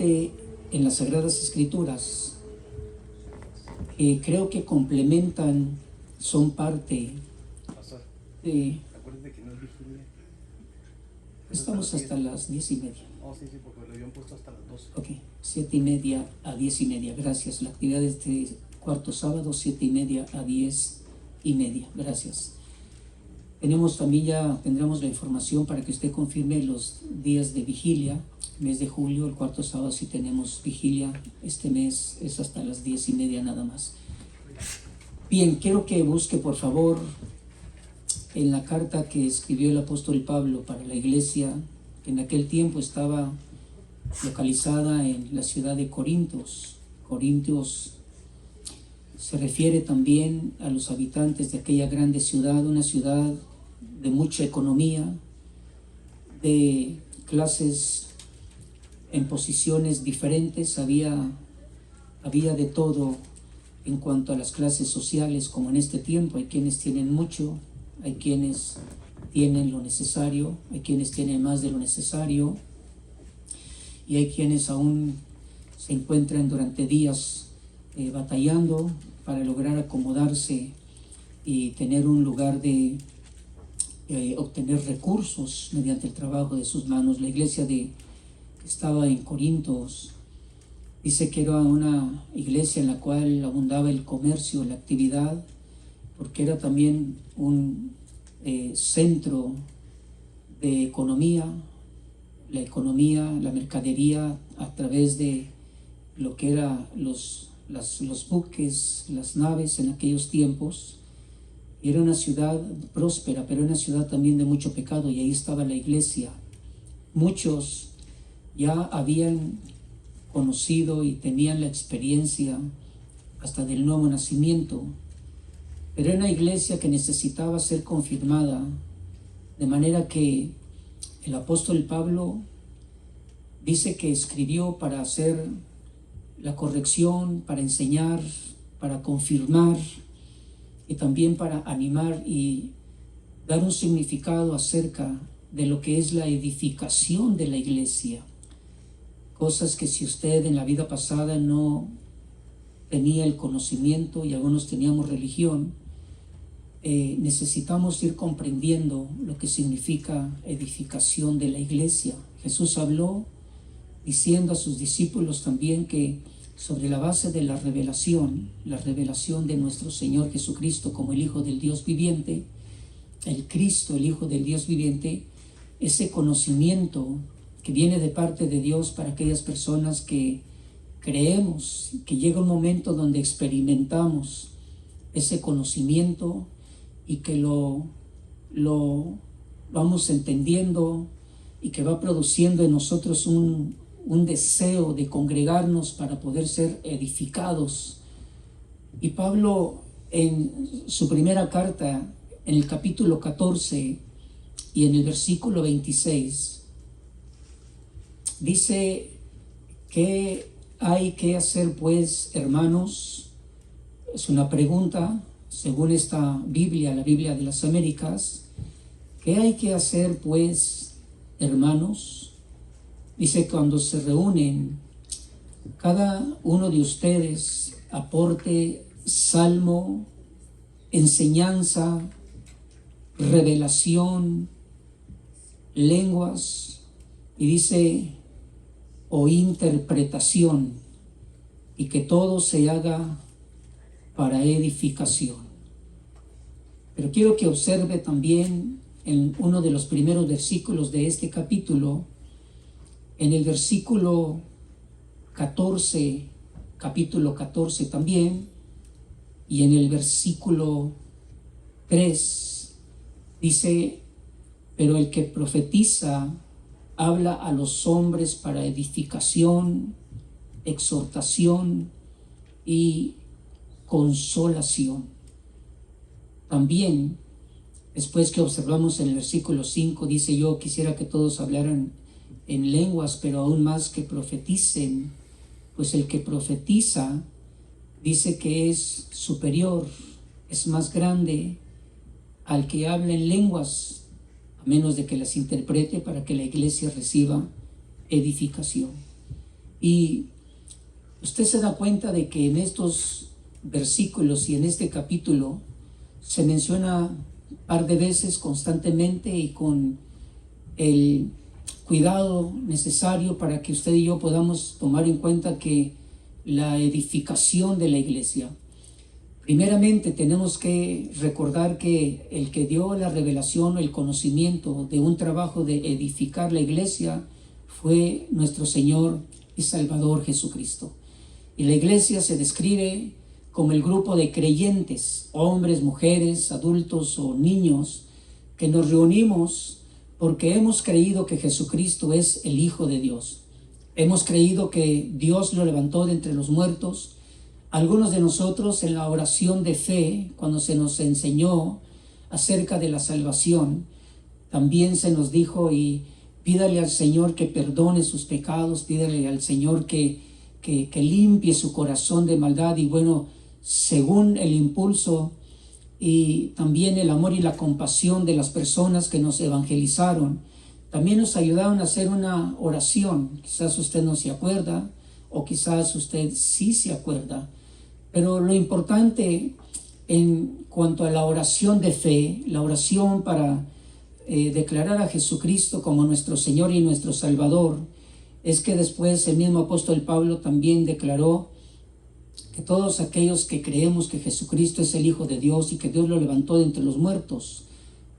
parte en las Sagradas Escrituras que creo que complementan, son parte de... Acuérdate que no es vigilia. Estamos hasta las 10:30. Oh, sí, porque lo habían puesto hasta las 12. Ok, 7:30 a 10:30, gracias. La actividad de este cuarto sábado, 7:30 a 10:30, gracias. Tendremos la información para que usted confirme los días de vigilia. Mes de julio, el cuarto sábado sí tenemos vigilia. Este mes es hasta las 10:30 nada más. Bien, quiero que busque por favor en la carta que escribió el apóstol Pablo para la iglesia, que en aquel tiempo estaba localizada en la ciudad de Corintios. Corintios se refiere también a los habitantes de aquella grande ciudad, una ciudad de mucha economía, de clases en posiciones diferentes, había de todo en cuanto a las clases sociales, como en este tiempo. Hay quienes tienen mucho, hay quienes tienen lo necesario, hay quienes tienen más de lo necesario, y hay quienes aún se encuentran durante días batallando para lograr acomodarse y tener un lugar de obtener recursos mediante el trabajo de sus manos. La iglesia que estaba en Corintios dice que era una iglesia en la cual abundaba el comercio, la actividad, porque era también un centro de economía, la mercadería a través de lo que eran los buques, las naves en aquellos tiempos. Era una ciudad próspera, pero una ciudad también de mucho pecado, y ahí estaba la iglesia. Muchos ya habían conocido y tenían la experiencia hasta del nuevo nacimiento, pero era una iglesia que necesitaba ser confirmada, de manera que el apóstol Pablo dice que escribió para hacer la corrección, para enseñar, para confirmar y también para animar y dar un significado acerca de lo que es la edificación de la iglesia. Cosas que si usted en la vida pasada no tenía el conocimiento, y algunos teníamos religión, necesitamos ir comprendiendo lo que significa edificación de la iglesia. Jesús habló diciendo a sus discípulos también que sobre la base de la revelación de nuestro Señor Jesucristo como el Hijo del Dios viviente, el Cristo, el Hijo del Dios viviente, ese conocimiento que viene de parte de Dios para aquellas personas que creemos, que llega un momento donde experimentamos ese conocimiento y que lo vamos entendiendo, y que va produciendo en nosotros un deseo de congregarnos para poder ser edificados. Y Pablo en su primera carta, en el capítulo 14 y en el versículo 26, dice: ¿qué hay que hacer pues, hermanos? Es una pregunta según esta Biblia, la Biblia de las Américas. ¿Qué hay que hacer pues, hermanos? Dice: cuando se reúnen, cada uno de ustedes aporte salmo, enseñanza, revelación, lenguas, y dice, o interpretación, y que todo se haga para edificación. Pero quiero que observe también en uno de los primeros versículos de este capítulo, en el versículo 14, capítulo 14 también, y en el versículo 3, dice: pero el que profetiza habla a los hombres para edificación, exhortación y consolación. También, después que observamos en el versículo 5, dice: yo quisiera que todos hablaran en lenguas, pero aún más que profeticen, pues el que profetiza dice que es superior, es más grande al que habla en lenguas, a menos de que las interprete para que la iglesia reciba edificación. Y usted se da cuenta de que en estos versículos y en este capítulo se menciona un par de veces constantemente y con el cuidado necesario para que usted y yo podamos tomar en cuenta que la edificación de la iglesia, primeramente tenemos que recordar que el que dio la revelación o el conocimiento de un trabajo de edificar la iglesia fue nuestro Señor y Salvador Jesucristo. Y la iglesia se describe como el grupo de creyentes, hombres, mujeres, adultos o niños, que nos reunimos porque hemos creído que Jesucristo es el Hijo de Dios. Hemos creído que Dios lo levantó de entre los muertos. Algunos de nosotros en la oración de fe, cuando se nos enseñó acerca de la salvación, también se nos dijo: y pídale al Señor que perdone sus pecados, pídale al Señor que limpie su corazón de maldad. Y bueno, según el impulso y también el amor y la compasión de las personas que nos evangelizaron, también nos ayudaron a hacer una oración. Quizás usted no se acuerda, o quizás usted sí se acuerda, pero lo importante en cuanto a la oración de fe, la oración para declarar a Jesucristo como nuestro Señor y nuestro Salvador, es que después el mismo apóstol Pablo también declaró que todos aquellos que creemos que Jesucristo es el Hijo de Dios y que Dios lo levantó de entre los muertos,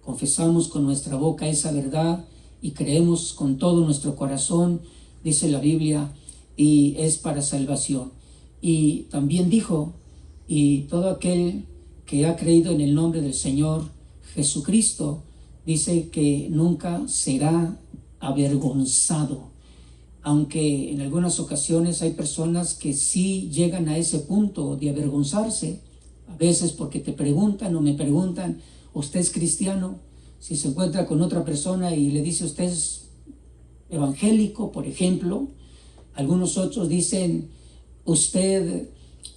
confesamos con nuestra boca esa verdad y creemos con todo nuestro corazón, dice la Biblia, y es para salvación. Y también dijo: y todo aquel que ha creído en el nombre del Señor Jesucristo, dice que nunca será avergonzado. Aunque en algunas ocasiones hay personas que sí llegan a ese punto de avergonzarse, a veces porque te preguntan o me preguntan: ¿usted es cristiano? Si se encuentra con otra persona y le dice: ¿usted es evangélico, por ejemplo? Algunos otros dicen: ¿usted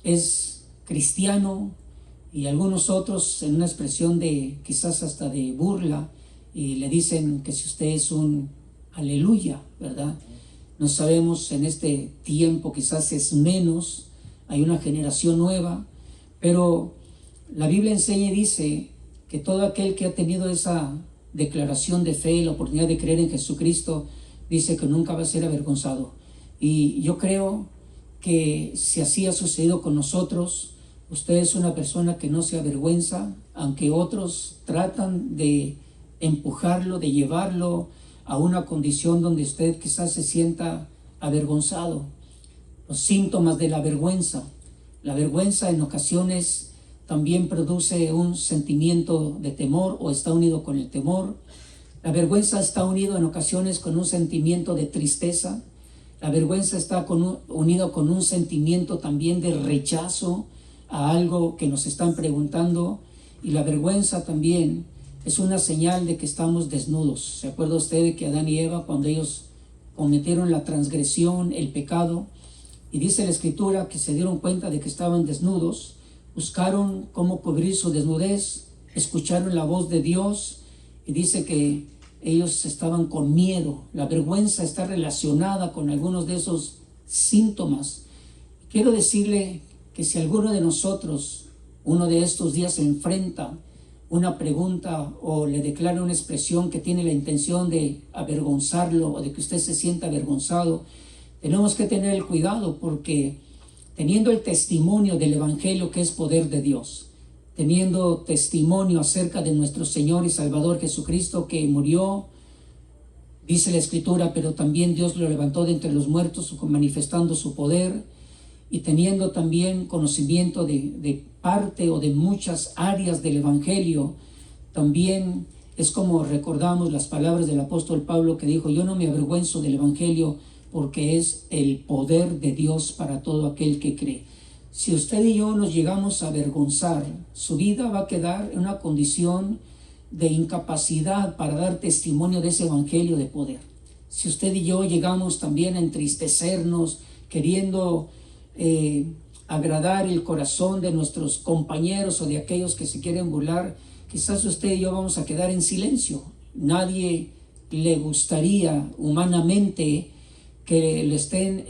es cristiano? Y algunos otros, en una expresión de quizás hasta de burla, y le dicen que si usted es un aleluya, ¿verdad? No sabemos, en este tiempo quizás es menos, hay una generación nueva, pero la Biblia enseña y dice que todo aquel que ha tenido esa declaración de fe y la oportunidad de creer en Jesucristo, dice que nunca va a ser avergonzado. Y yo creo que si así ha sucedido con nosotros, usted es una persona que no se avergüenza, aunque otros tratan de empujarlo, de llevarlo a una condición donde usted quizás se sienta avergonzado. Los síntomas de la vergüenza en ocasiones también produce un sentimiento de temor, o está unido con el temor. La vergüenza está unido en ocasiones con un sentimiento de tristeza. La vergüenza está unido con un sentimiento también de rechazo a algo que nos están preguntando. Y la vergüenza también es una señal de que estamos desnudos. ¿Se acuerda usted de que Adán y Eva, cuando ellos cometieron la transgresión, el pecado, y dice la Escritura que se dieron cuenta de que estaban desnudos, buscaron cómo cubrir su desnudez, escucharon la voz de Dios, y dice que ellos estaban con miedo? La vergüenza está relacionada con algunos de esos síntomas. Quiero decirle que si alguno de nosotros uno de estos días se enfrenta una pregunta o le declara una expresión que tiene la intención de avergonzarlo o de que usted se sienta avergonzado, tenemos que tener el cuidado, porque teniendo el testimonio del Evangelio, que es poder de Dios, teniendo testimonio acerca de nuestro Señor y Salvador Jesucristo, que murió, dice la Escritura, pero también Dios lo levantó de entre los muertos, manifestando su poder, y teniendo también conocimiento de parte o de muchas áreas del Evangelio, también es como recordamos las palabras del apóstol Pablo, que dijo: yo no me avergüenzo del Evangelio, porque es el poder de Dios para todo aquel que cree. Si usted y yo nos llegamos a avergonzar, su vida va a quedar en una condición de incapacidad para dar testimonio de ese Evangelio de poder. Si usted y yo llegamos también a entristecernos, queriendo agradar el corazón de nuestros compañeros o de aquellos que se quieren burlar, quizás usted y yo vamos a quedar en silencio. Nadie le gustaría humanamente que le estén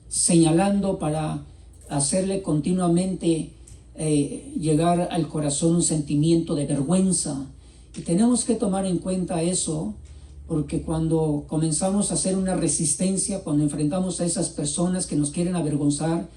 señalando para hacerle continuamente llegar al corazón un sentimiento de vergüenza. Y tenemos que tomar en cuenta eso, porque cuando comenzamos a hacer una resistencia, cuando enfrentamos a esas personas que nos quieren avergonzar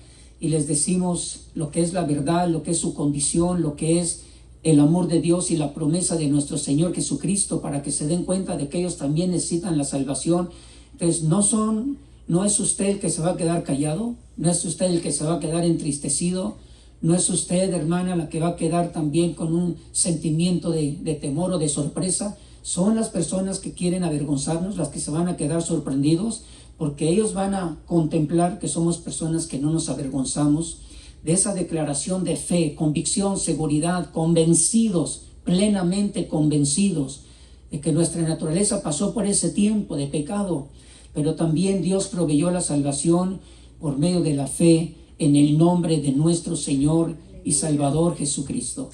y les decimos lo que es la verdad, lo que es su condición, lo que es el amor de Dios y la promesa de nuestro Señor Jesucristo, para que se den cuenta de que ellos también necesitan la salvación. Entonces no es usted el que se va a quedar callado, no es usted el que se va a quedar entristecido, no es usted, hermana, la que va a quedar también con un sentimiento de temor o de sorpresa. Son las personas que quieren avergonzarnos las que se van a quedar sorprendidos, porque ellos van a contemplar que somos personas que no nos avergonzamos de esa declaración de fe, convicción, seguridad, convencidos, plenamente convencidos de que nuestra naturaleza pasó por ese tiempo de pecado, pero también Dios proveyó la salvación por medio de la fe en el nombre de nuestro Señor y Salvador Jesucristo.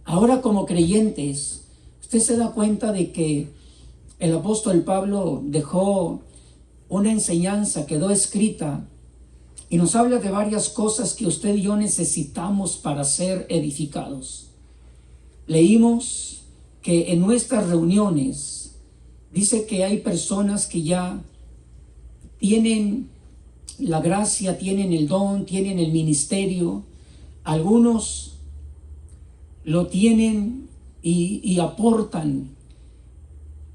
Ahora, como creyentes, usted se da cuenta de que el apóstol Pablo dejó una enseñanza, quedó escrita, y nos habla de varias cosas que usted y yo necesitamos para ser edificados. Leímos que en nuestras reuniones dice que hay personas que ya tienen la gracia, tienen el don, tienen el ministerio. Algunos lo tienen y aportan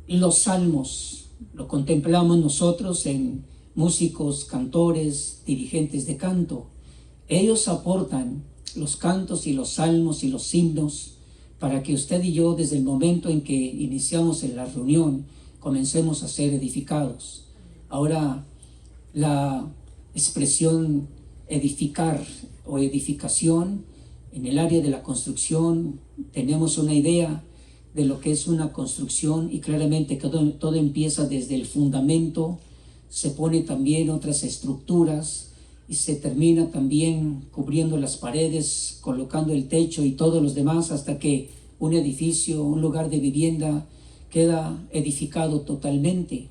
los salmos. Lo contemplamos nosotros en músicos, cantores, dirigentes de canto. Ellos aportan los cantos y los salmos y los himnos para que usted y yo, desde el momento en que iniciamos en la reunión, comencemos a ser edificados. Ahora, la expresión edificar o edificación, en el área de la construcción tenemos una idea de lo que es una construcción, y claramente que todo empieza desde el fundamento, se pone también otras estructuras y se termina también cubriendo las paredes, colocando el techo y todos los demás, hasta que un edificio, un lugar de vivienda queda edificado totalmente.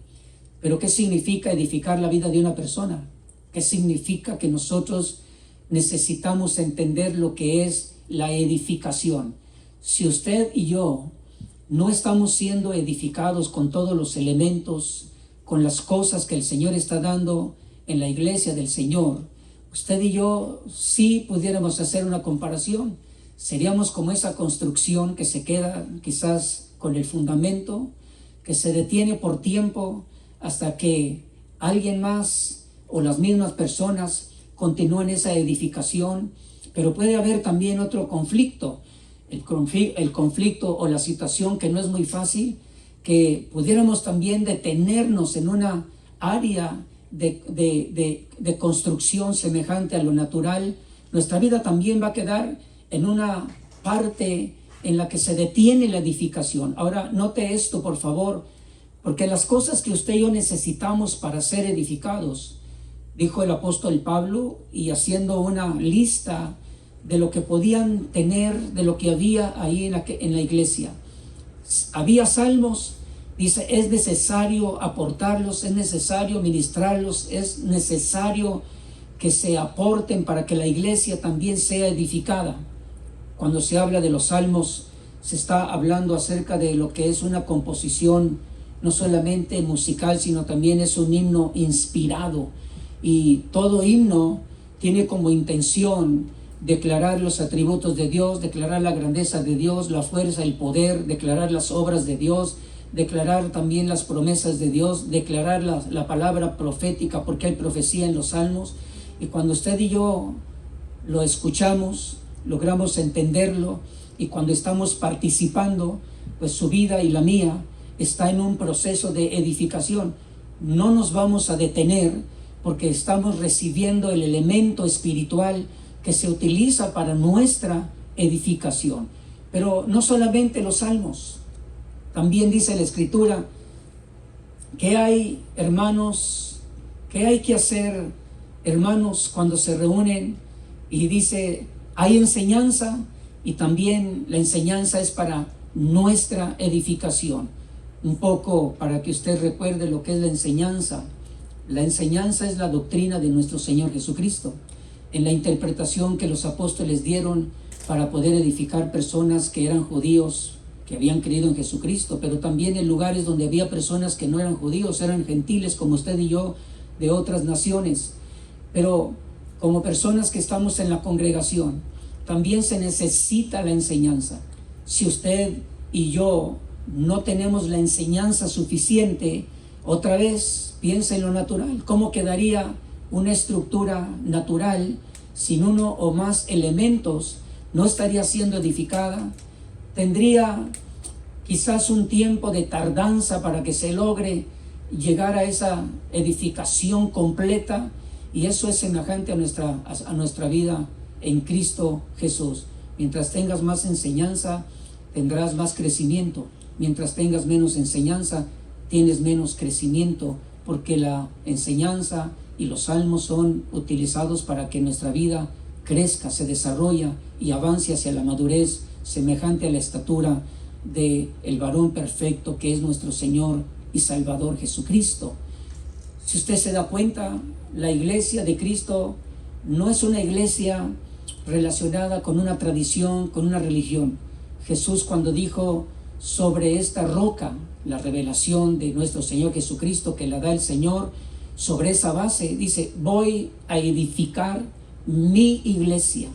Pero ¿qué significa edificar la vida de una persona? ¿Qué significa? Que nosotros necesitamos entender lo que es la edificación. Si usted y yo no estamos siendo edificados con todos los elementos, con las cosas que el Señor está dando en la iglesia del Señor, usted y yo sí pudiéramos hacer una comparación. Seríamos como esa construcción que se queda quizás con el fundamento, que se detiene por tiempo hasta que alguien más o las mismas personas continúen esa edificación. Pero puede haber también otro conflicto, el conflicto o la situación que no es muy fácil, que pudiéramos también detenernos en una área de construcción semejante a lo natural. Nuestra vida también va a quedar en una parte en la que se detiene la edificación. Ahora, note esto, por favor, porque las cosas que usted y yo necesitamos para ser edificados, dijo el apóstol Pablo, y haciendo una lista de lo que podían tener, de lo que había ahí en la iglesia. Había salmos, dice, es necesario aportarlos, es necesario ministrarlos, es necesario que se aporten para que la iglesia también sea edificada. Cuando se habla de los salmos, se está hablando acerca de lo que es una composición, no solamente musical, sino también es un himno inspirado. Y todo himno tiene como intención declarar los atributos de Dios, declarar la grandeza de Dios, la fuerza, el poder, declarar las obras de Dios, declarar también las promesas de Dios, declarar la palabra profética, porque hay profecía en los salmos. Y cuando usted y yo lo escuchamos, logramos entenderlo, y cuando estamos participando, pues su vida y la mía está en un proceso de edificación. No nos vamos a detener, porque estamos recibiendo el elemento espiritual que se utiliza para nuestra edificación. Pero no solamente los salmos, también dice la Escritura que hay, hermanos, que hay que hacer, hermanos, cuando se reúnen, y dice, hay enseñanza, y también la enseñanza es para nuestra edificación. Un poco para que usted recuerde lo que es la enseñanza. La enseñanza es la doctrina de nuestro Señor Jesucristo. En la interpretación que los apóstoles dieron para poder edificar personas que eran judíos, que habían creído en Jesucristo, pero también en lugares donde había personas que no eran judíos, eran gentiles como usted y yo, de otras naciones. Pero como personas que estamos en la congregación, también se necesita la enseñanza. Si usted y yo no tenemos la enseñanza suficiente, otra vez piensa en lo natural. ¿Cómo quedaría una estructura natural sin uno o más elementos? No estaría siendo edificada. Tendría quizás un tiempo de tardanza para que se logre llegar a esa edificación completa, y eso es semejante a nuestra vida en Cristo Jesús. Mientras tengas más enseñanza, tendrás más crecimiento. Mientras tengas menos enseñanza, tienes menos crecimiento, porque la enseñanza y los salmos son utilizados para que nuestra vida crezca, se desarrolla y avance hacia la madurez semejante a la estatura del varón perfecto que es nuestro Señor y Salvador Jesucristo. Si usted se da cuenta, la iglesia de Cristo no es una iglesia relacionada con una tradición, con una religión. Jesús, cuando dijo sobre esta roca, la revelación de nuestro Señor Jesucristo que la da el Señor, sobre esa base dice: voy a edificar mi iglesia.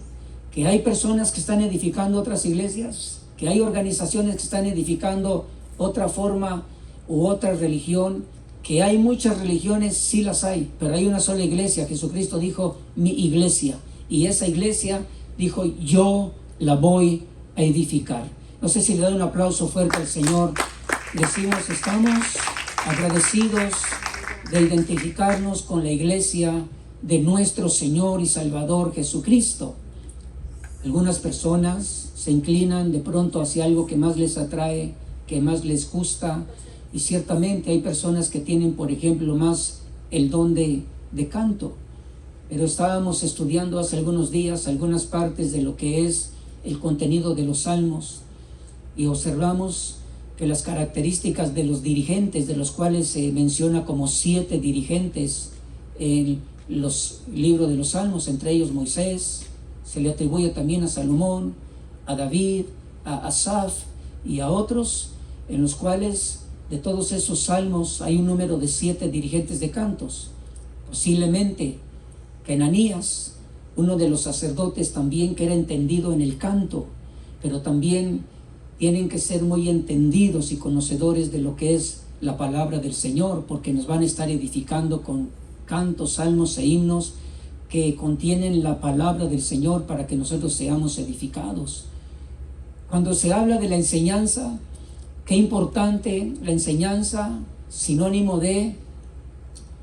Que hay personas que están edificando otras iglesias, que hay organizaciones que están edificando otra forma u otra religión, que hay muchas religiones, sí las hay, pero hay una sola iglesia. Jesucristo dijo: mi iglesia, y esa iglesia dijo: yo la voy a edificar. No sé si le doy un aplauso fuerte al Señor. Decimos, estamos agradecidos de identificarnos con la iglesia de nuestro Señor y Salvador Jesucristo. Algunas personas se inclinan de pronto hacia algo que más les atrae, que más les gusta, y ciertamente hay personas que tienen, por ejemplo, más el don de canto. Pero estábamos estudiando hace algunos días algunas partes de lo que es el contenido de los salmos, y observamos que las características de los dirigentes, de los cuales se menciona como 7 dirigentes en los libros de los salmos, entre ellos Moisés, se le atribuye también a Salomón, a David, a Asaf y a otros, en los cuales de todos esos salmos hay un número de 7 dirigentes de cantos. Posiblemente que Ananías, uno de los sacerdotes también, que era entendido en el canto, pero también tienen que ser muy entendidos y conocedores de lo que es la palabra del Señor, porque nos van a estar edificando con cantos, salmos e himnos que contienen la palabra del Señor para que nosotros seamos edificados. Cuando se habla de la enseñanza, qué importante la enseñanza, sinónimo de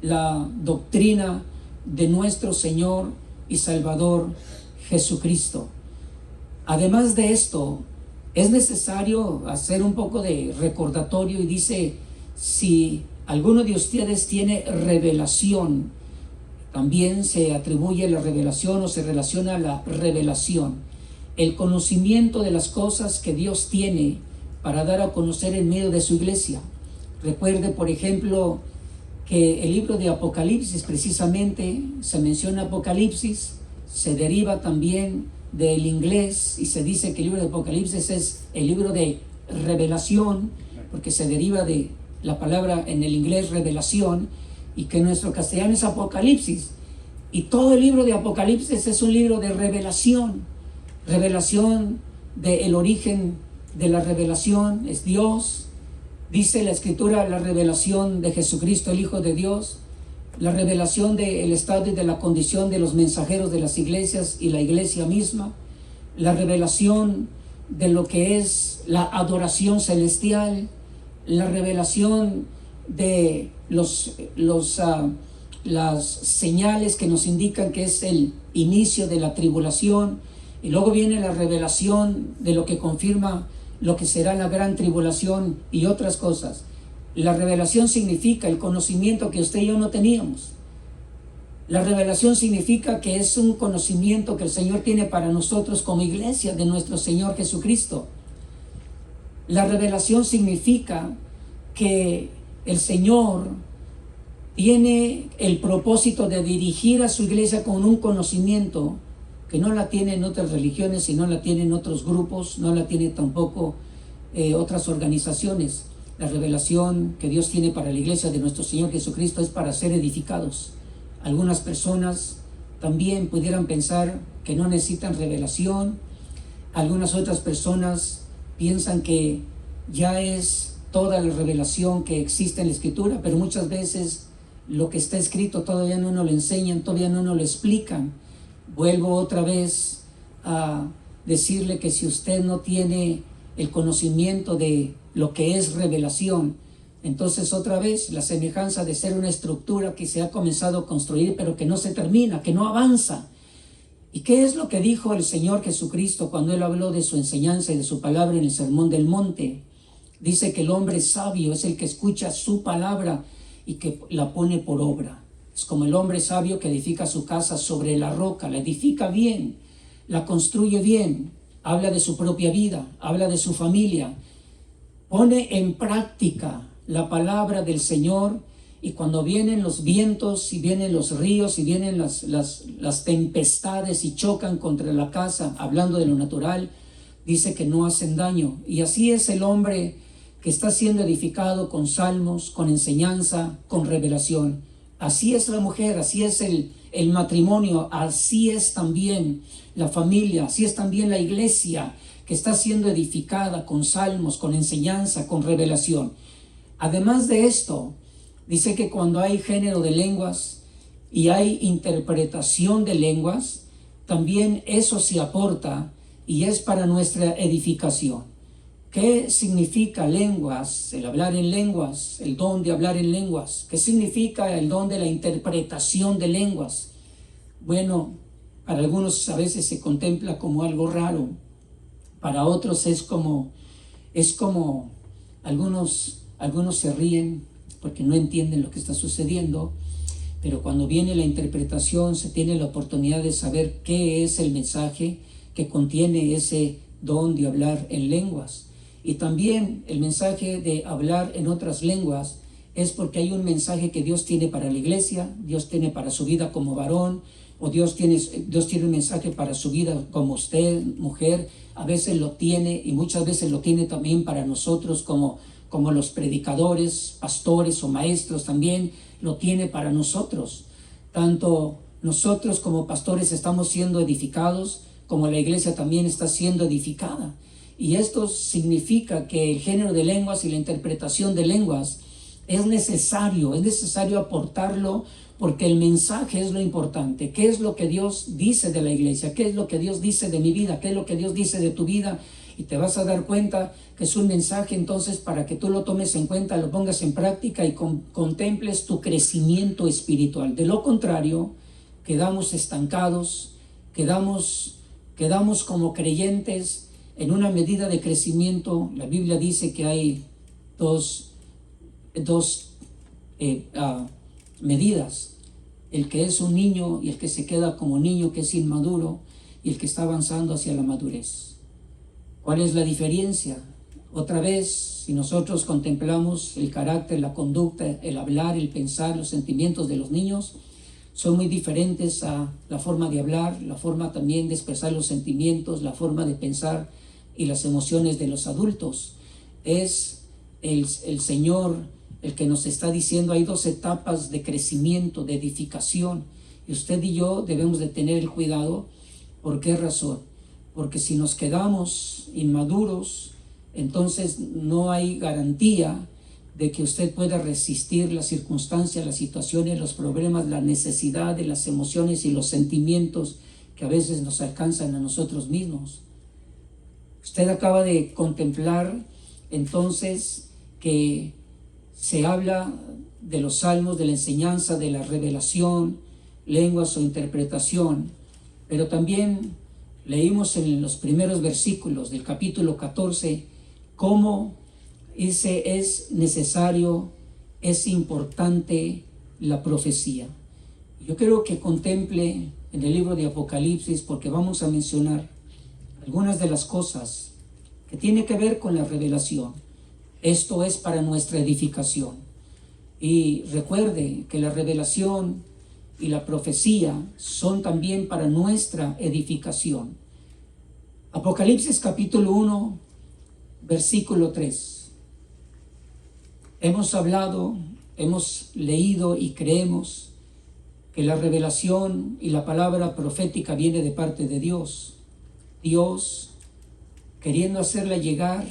la doctrina de nuestro Señor y Salvador Jesucristo. Además de esto, es necesario hacer un poco de recordatorio, y dice: si alguno de ustedes tiene revelación, también se atribuye la revelación o se relaciona a la revelación, el conocimiento de las cosas que Dios tiene para dar a conocer en medio de su iglesia. Recuerde, por ejemplo, que el libro de Apocalipsis, precisamente se menciona Apocalipsis, se deriva también del inglés, y se dice que el libro de Apocalipsis es el libro de revelación, porque se deriva de la palabra en el inglés revelación, y que en nuestro castellano es Apocalipsis. Y todo el libro de Apocalipsis es un libro de revelación, revelación del origen de la revelación, es Dios. Dice la Escritura, la revelación de Jesucristo, el Hijo de Dios, la revelación del estado y de la condición de los mensajeros de las iglesias y la iglesia misma, la revelación de lo que es la adoración celestial, la revelación de las señales que nos indican que es el inicio de la tribulación, y luego viene la revelación de lo que confirma lo que será la gran tribulación y otras cosas. La revelación significa el conocimiento que usted y yo no teníamos. La revelación significa que es un conocimiento que el Señor tiene para nosotros como iglesia de nuestro Señor Jesucristo. La revelación significa que el Señor tiene el propósito de dirigir a su iglesia con un conocimiento que no la tienen otras religiones y no la tienen otros grupos, no la tiene tampoco otras organizaciones. La revelación que Dios tiene para la iglesia de nuestro Señor Jesucristo es para ser edificados. Algunas personas también pudieran pensar que no necesitan revelación. Algunas otras personas piensan que ya es toda la revelación que existe en la Escritura, pero muchas veces lo que está escrito todavía no nos lo enseñan, todavía no nos lo explican. Vuelvo otra vez a decirle que si usted no tiene el conocimiento de lo que es revelación, entonces otra vez la semejanza de ser una estructura que se ha comenzado a construir pero que no se termina, que no avanza. ¿Y qué es lo que dijo el Señor Jesucristo cuando Él habló de su enseñanza y de su palabra en el Sermón del Monte? Dice que el hombre sabio es el que escucha su palabra y que la pone por obra. Es como el hombre sabio que edifica su casa sobre la roca, la edifica bien, la construye bien, habla de su propia vida, habla de su familia, pone en práctica la palabra del Señor, y cuando vienen los vientos y vienen los ríos y vienen las tempestades y chocan contra la casa, hablando de lo natural, dice que no hacen daño. Y así es el hombre que está siendo edificado con salmos, con enseñanza, con revelación. Así es la mujer, así es el matrimonio, así es también la familia, así es también la iglesia que está siendo edificada con salmos, con enseñanza, con revelación. Además de esto, dice que cuando hay género de lenguas y hay interpretación de lenguas, también eso se aporta y es para nuestra edificación. ¿Qué significa lenguas? El hablar en lenguas, el don de hablar en lenguas. ¿Qué significa el don de la interpretación de lenguas? Bueno, para algunos a veces se contempla como algo raro. Para otros es como algunos se ríen porque no entienden lo que está sucediendo. Pero cuando viene la interpretación se tiene la oportunidad de saber qué es el mensaje que contiene ese don de hablar en lenguas. Y también el mensaje de hablar en otras lenguas es porque hay un mensaje que Dios tiene para la iglesia, Dios tiene para su vida como varón, o Dios tiene un mensaje para su vida como usted, mujer. A veces lo tiene y muchas veces lo tiene también para nosotros como los predicadores, pastores o maestros, también lo tiene para nosotros. Tanto nosotros como pastores estamos siendo edificados, como la iglesia también está siendo edificada. Y esto significa que el género de lenguas y la interpretación de lenguas es necesario aportarlo, porque el mensaje es lo importante. ¿Qué es lo que Dios dice de la iglesia? ¿Qué es lo que Dios dice de mi vida? ¿Qué es lo que Dios dice de tu vida? Y te vas a dar cuenta que es un mensaje entonces para que tú lo tomes en cuenta, lo pongas en práctica y contemples tu crecimiento espiritual. De lo contrario, quedamos estancados, quedamos como creyentes en una medida de crecimiento. La Biblia dice que hay dos medidas: el que es un niño y el que se queda como niño, que es inmaduro, y el que está avanzando hacia la madurez. ¿Cuál es la diferencia? Otra vez, si nosotros contemplamos el carácter, la conducta, el hablar, el pensar, los sentimientos de los niños, son muy diferentes a la forma de hablar, la forma también de expresar los sentimientos, la forma de pensar y las emociones de los adultos. Es el Señor el que nos está diciendo: hay dos etapas de crecimiento, de edificación, y usted y yo debemos de tener el cuidado. ¿Por qué razón? Porque si nos quedamos inmaduros, entonces no hay garantía de que usted pueda resistir las circunstancias, las situaciones, los problemas, la necesidad de las emociones y los sentimientos que a veces nos alcanzan a nosotros mismos. Usted acaba de contemplar entonces que se habla de los salmos, de la enseñanza, de la revelación, lenguas o interpretación, pero también leímos en los primeros versículos del capítulo 14 cómo es necesario, es importante la profecía. Yo quiero que contemple en el libro de Apocalipsis, porque vamos a mencionar algunas de las cosas que tienen que ver con la revelación. Esto es para nuestra edificación. Y recuerde que la revelación y la profecía son también para nuestra edificación. Apocalipsis capítulo 1, versículo 3. Hemos hablado, hemos leído y creemos que la revelación y la palabra profética viene de parte de Dios. Dios, queriendo hacerla llegar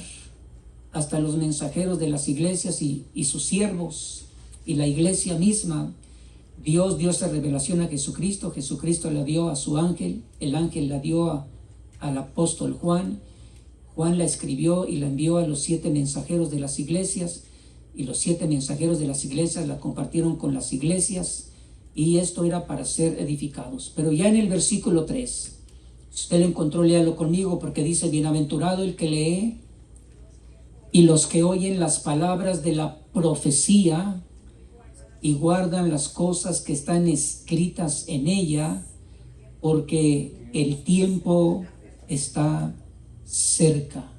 hasta los mensajeros de las iglesias y sus siervos y la iglesia misma, Dios dio esa revelación a Jesucristo. Jesucristo la dio a su ángel, el ángel la dio al apóstol Juan. Juan la escribió y la envió a los 7 mensajeros de las iglesias, y los 7 mensajeros de las iglesias la compartieron con las iglesias, y esto era para ser edificados. Pero ya en el versículo 3, si usted lo encontró, léalo conmigo, porque dice: bienaventurado el que lee y los que oyen las palabras de la profecía y guardan las cosas que están escritas en ella, porque el tiempo está cerca.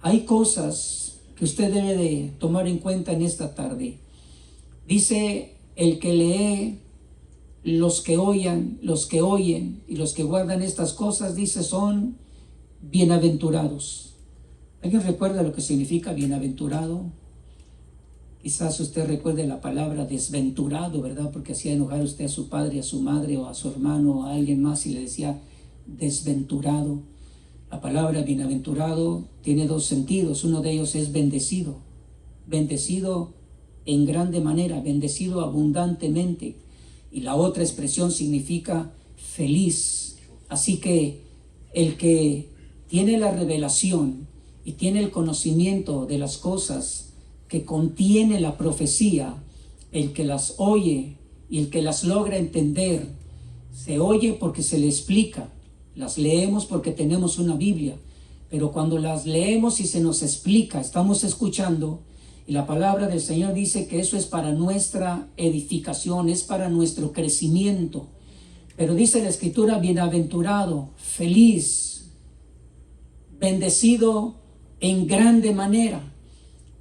Hay cosas que usted debe de tomar en cuenta en esta tarde. Dice: el que lee, los que oyen y los que guardan estas cosas, dice, son bienaventurados. ¿Alguien recuerda lo que significa bienaventurado? Quizás usted recuerde la palabra desventurado, ¿verdad? Porque hacía enojar usted a su padre, a su madre, o a su hermano, o a alguien más, y le decía desventurado. La palabra bienaventurado tiene 2 sentidos. Uno de ellos es bendecido. Bendecido en grande manera, bendecido abundantemente. Y la otra expresión significa feliz. Así que el que tiene la revelación y tiene el conocimiento de las cosas que contiene la profecía, el que las oye y el que las logra entender, se oye porque se le explica, las leemos porque tenemos una Biblia, pero cuando las leemos y se nos explica, estamos escuchando, y la palabra del Señor dice que eso es para nuestra edificación, es para nuestro crecimiento. Pero dice la Escritura: bienaventurado, feliz, bendecido en grande manera.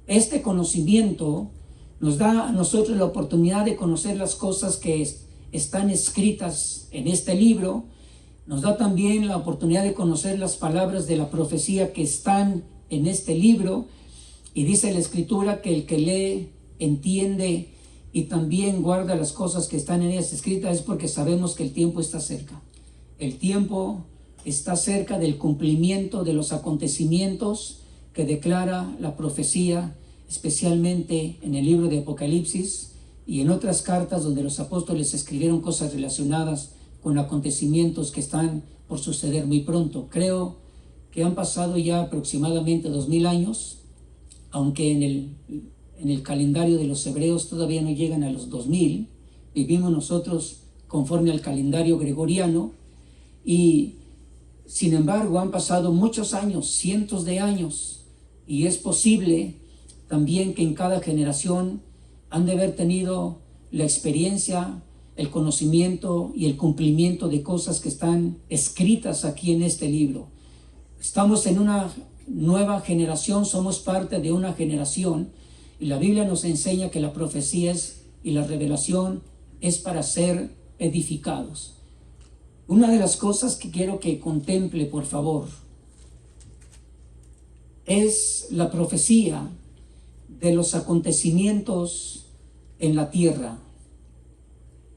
Este conocimiento nos da a nosotros la oportunidad de conocer las cosas que están escritas en este libro. Nos da también la oportunidad de conocer las palabras de la profecía que están en este libro. Y dice la Escritura que el que lee, entiende y también guarda las cosas que están en ellas escritas, es porque sabemos que el tiempo está cerca. El tiempo está cerca del cumplimiento de los acontecimientos que declara la profecía, especialmente en el libro de Apocalipsis y en otras cartas donde los apóstoles escribieron cosas relacionadas con acontecimientos que están por suceder muy pronto. Creo que han pasado ya aproximadamente 2000 años, aunque en el calendario de los hebreos todavía no llegan a los 2000. Vivimos nosotros conforme al calendario gregoriano, y sin embargo han pasado muchos años, cientos de años, y es posible también que en cada generación han de haber tenido la experiencia, el conocimiento y el cumplimiento de cosas que están escritas aquí en este libro. Estamos en una nueva generación, somos parte de una generación, y la Biblia nos enseña que la profecía y la revelación es para ser edificados. Una de las cosas que quiero que contemple, por favor, es la profecía de los acontecimientos en la tierra.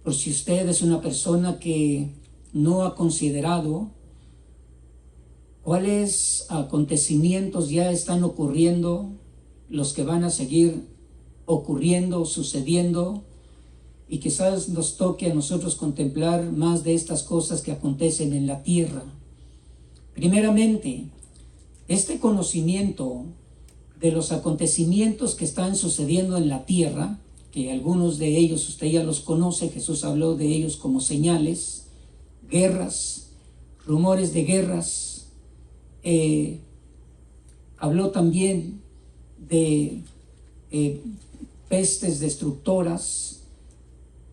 Por si usted es una persona que no ha considerado cuáles acontecimientos ya están ocurriendo, los que van a seguir ocurriendo, sucediendo, y quizás nos toque a nosotros contemplar más de estas cosas que acontecen en la tierra. Primeramente, este conocimiento de los acontecimientos que están sucediendo en la tierra, que algunos de ellos usted ya los conoce, Jesús habló de ellos como señales, guerras, rumores de guerras, habló también de pestes destructoras,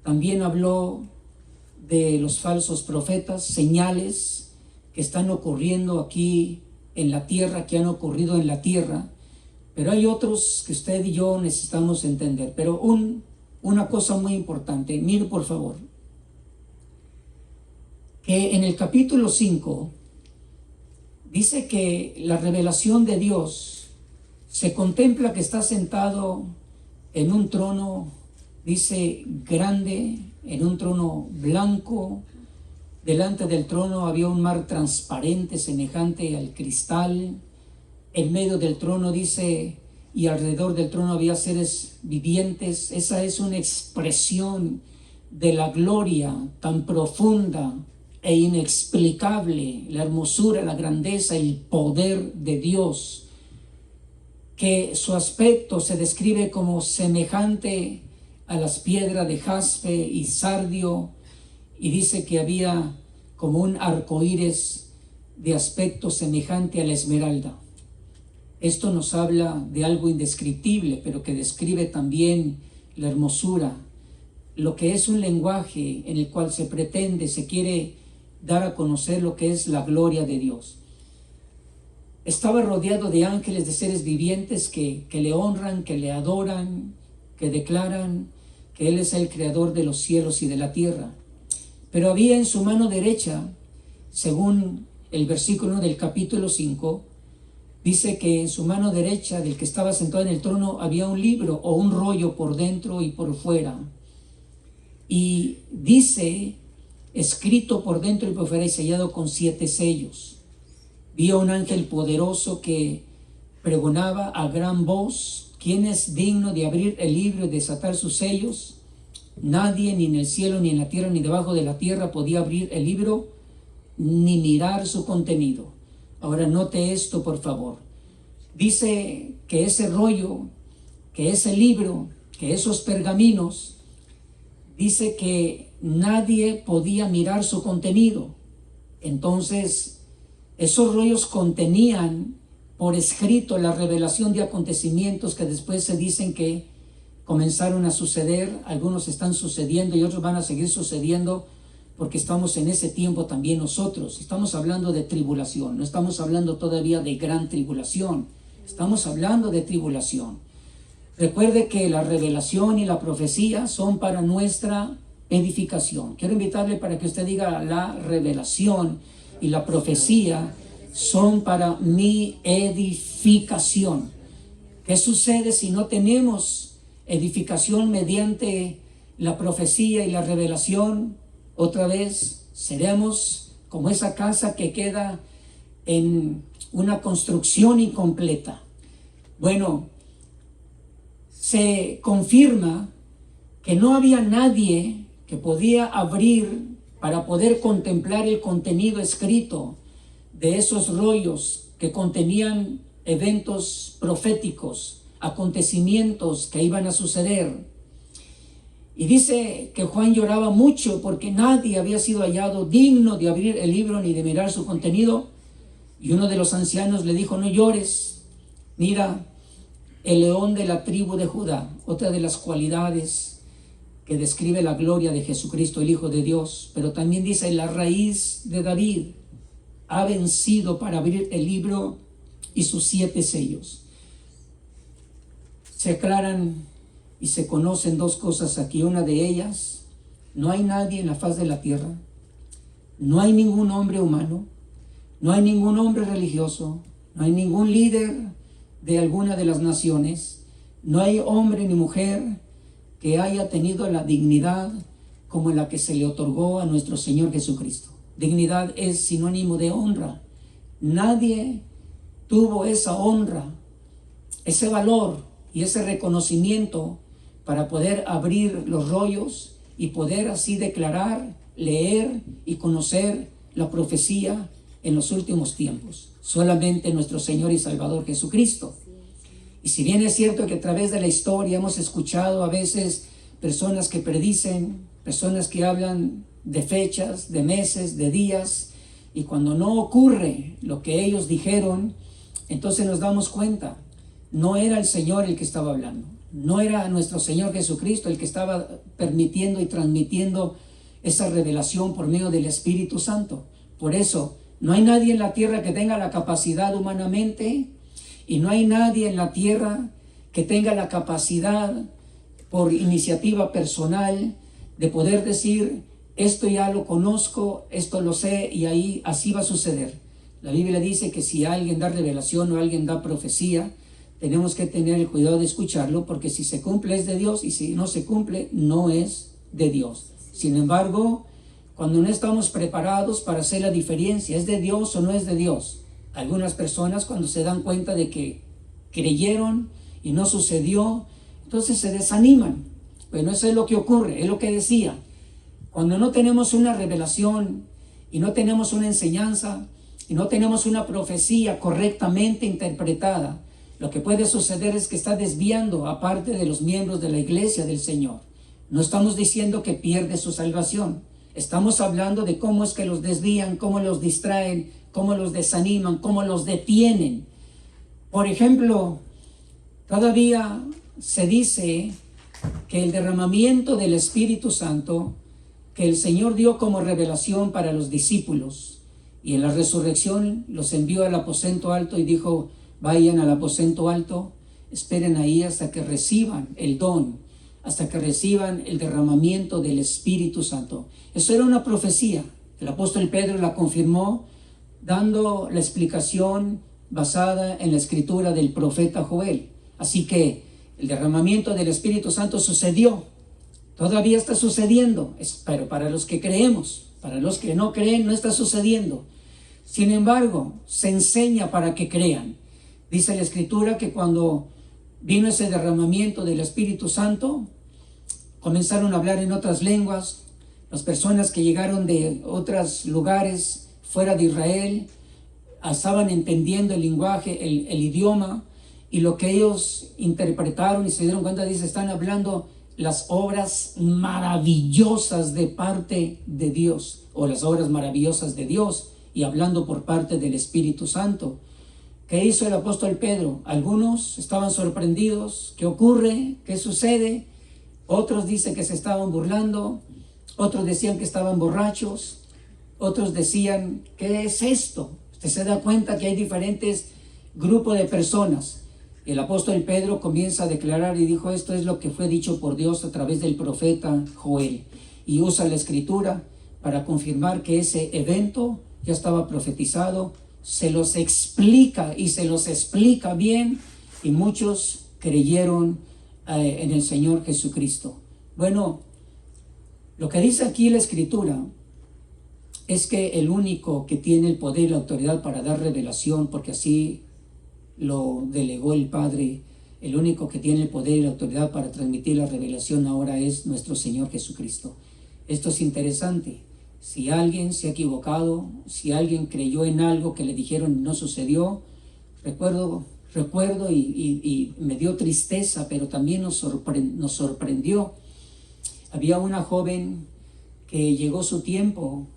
también habló de los falsos profetas, señales que están ocurriendo aquí en la tierra, que han ocurrido en la tierra. pero hay otros que usted y yo necesitamos entender. Pero una cosa muy importante, mire por favor, que en el capítulo 5 dice que la revelación de Dios se contempla que está sentado en un trono, dice, grande, en un trono blanco. Delante del trono había un mar transparente semejante al cristal. En medio del trono dice, y alrededor del trono había seres vivientes. Esa es una expresión de la gloria tan profunda e inexplicable, la hermosura, la grandeza, el poder de Dios, que su aspecto se describe como semejante a las piedras de jaspe y sardio, y dice que había como un arcoíris de aspecto semejante a la esmeralda. Esto nos habla de algo indescriptible, pero que describe también la hermosura, lo que es un lenguaje en el cual se pretende, se quiere dar a conocer lo que es la gloria de Dios. Estaba rodeado de ángeles, de seres vivientes que le honran, que le adoran, que declaran que Él es el creador de los cielos y de la tierra. Pero había en su mano derecha, según el versículo 1 del capítulo 5, dice que en su mano derecha del que estaba sentado en el trono había un libro o un rollo por dentro y por fuera. Y dice, escrito por dentro y por fuera y sellado con 7 sellos. Vi a un ángel poderoso que pregonaba a gran voz: ¿quién es digno de abrir el libro y desatar sus sellos? Nadie, ni en el cielo, ni en la tierra, ni debajo de la tierra, podía abrir el libro ni mirar su contenido. Ahora note esto, por favor. Dice que ese rollo, que ese libro, que esos pergaminos, dice que nadie podía mirar su contenido. Entonces, esos rollos contenían por escrito la revelación de acontecimientos que después se dicen que comenzaron a suceder. Algunos están sucediendo y otros van a seguir sucediendo, porque estamos en ese tiempo también nosotros. Estamos hablando de tribulación, no estamos hablando todavía de gran tribulación, estamos hablando de tribulación. Recuerde que la revelación y la profecía son para nuestra edificación. Quiero invitarle para que usted diga: la revelación y la profecía son para mi edificación. ¿Qué sucede si no tenemos edificación mediante la profecía y la revelación? Otra vez seremos como esa casa que queda en una construcción incompleta. Bueno, se confirma que no había nadie que podía abrir para poder contemplar el contenido escrito de esos rollos que contenían eventos proféticos, acontecimientos que iban a suceder. Y dice que Juan lloraba mucho porque nadie había sido hallado digno de abrir el libro ni de mirar su contenido. Y uno de los ancianos le dijo: no llores, mira, el león de la tribu de Judá. Otra de las cualidades que describe la gloria de Jesucristo, el Hijo de Dios. Pero también dice: la raíz de David ha vencido para abrir el libro y sus 7 sellos. Se aclaran y se conocen 2 cosas aquí. Una de ellas: no hay nadie en la faz de la tierra, no hay ningún hombre humano, no hay ningún hombre religioso, no hay ningún líder de alguna de las naciones, no hay hombre ni mujer que haya tenido la dignidad como la que se le otorgó a nuestro Señor Jesucristo. Dignidad es sinónimo de honra. Nadie tuvo esa honra, ese valor y ese reconocimiento para poder abrir los rollos y poder así declarar, leer y conocer la profecía en los últimos tiempos. Solamente nuestro Señor y Salvador Jesucristo. Y si bien es cierto que a través de la historia hemos escuchado a veces personas que predicen, personas que hablan de fechas, de meses, de días, y cuando no ocurre lo que ellos dijeron, entonces nos damos cuenta, no era el Señor el que estaba hablando, no era nuestro Señor Jesucristo el que estaba permitiendo y transmitiendo esa revelación por medio del Espíritu Santo. Por eso, no hay nadie en la tierra que tenga la capacidad humanamente Y no hay nadie en la tierra que tenga la capacidad, por iniciativa personal, de poder decir, esto ya lo conozco, esto lo sé, y ahí así va a suceder. La Biblia dice que si alguien da revelación o alguien da profecía, tenemos que tener el cuidado de escucharlo, porque si se cumple es de Dios, y si no se cumple no es de Dios. Sin embargo, cuando no estamos preparados para hacer la diferencia, ¿es de Dios o no es de Dios? Algunas personas, cuando se dan cuenta de que creyeron y no sucedió, entonces se desaniman. Bueno, eso es lo que ocurre, es lo que decía. Cuando no tenemos una revelación y no tenemos una enseñanza y no tenemos una profecía correctamente interpretada, lo que puede suceder es que está desviando a parte de los miembros de la iglesia del Señor. No estamos diciendo que pierde su salvación. Estamos hablando de cómo es que los desvían, cómo los distraen, cómo los desaniman, cómo los detienen. Por ejemplo, todavía se dice que el derramamiento del Espíritu Santo que el Señor dio como revelación para los discípulos, y en la resurrección los envió al aposento alto y dijo, vayan al aposento alto, esperen ahí hasta que reciban el don, hasta que reciban el derramamiento del Espíritu Santo. Eso era una profecía. El apóstol Pedro la confirmó dando la explicación basada en la escritura del profeta Joel. Así que el derramamiento del Espíritu Santo sucedió, todavía está sucediendo, pero para los que creemos. Para los que no creen no está sucediendo. Sin embargo, se enseña para que crean. Dice la escritura que cuando vino ese derramamiento del Espíritu Santo, comenzaron a hablar en otras lenguas. Las personas que llegaron de otros lugares fuera de Israel estaban entendiendo el lenguaje, el idioma, y lo que ellos interpretaron y se dieron cuenta, dice, están hablando las obras maravillosas de parte de Dios, o las obras maravillosas de Dios, y hablando por parte del Espíritu Santo. ¿Qué hizo el apóstol Pedro? Algunos estaban sorprendidos. ¿Qué ocurre? ¿Qué sucede? Otros dicen que se estaban burlando. Otros decían que estaban borrachos. Otros decían, ¿qué es esto? Usted se da cuenta que hay diferentes grupos de personas. El apóstol Pedro comienza a declarar y dijo, esto es lo que fue dicho por Dios a través del profeta Joel. Y usa la escritura para confirmar que ese evento ya estaba profetizado. Se los explica y se los explica bien, y muchos creyeron en el Señor Jesucristo. Bueno, lo que dice aquí la escritura es que el único que tiene el poder y la autoridad para dar revelación, porque así lo delegó el Padre, el único que tiene el poder y la autoridad para transmitir la revelación ahora es nuestro Señor Jesucristo. Esto es interesante. Si alguien se ha equivocado, si alguien creyó en algo que le dijeron y no sucedió, recuerdo y me dio tristeza, pero también nos sorprendió. Había una joven que llegó su tiempo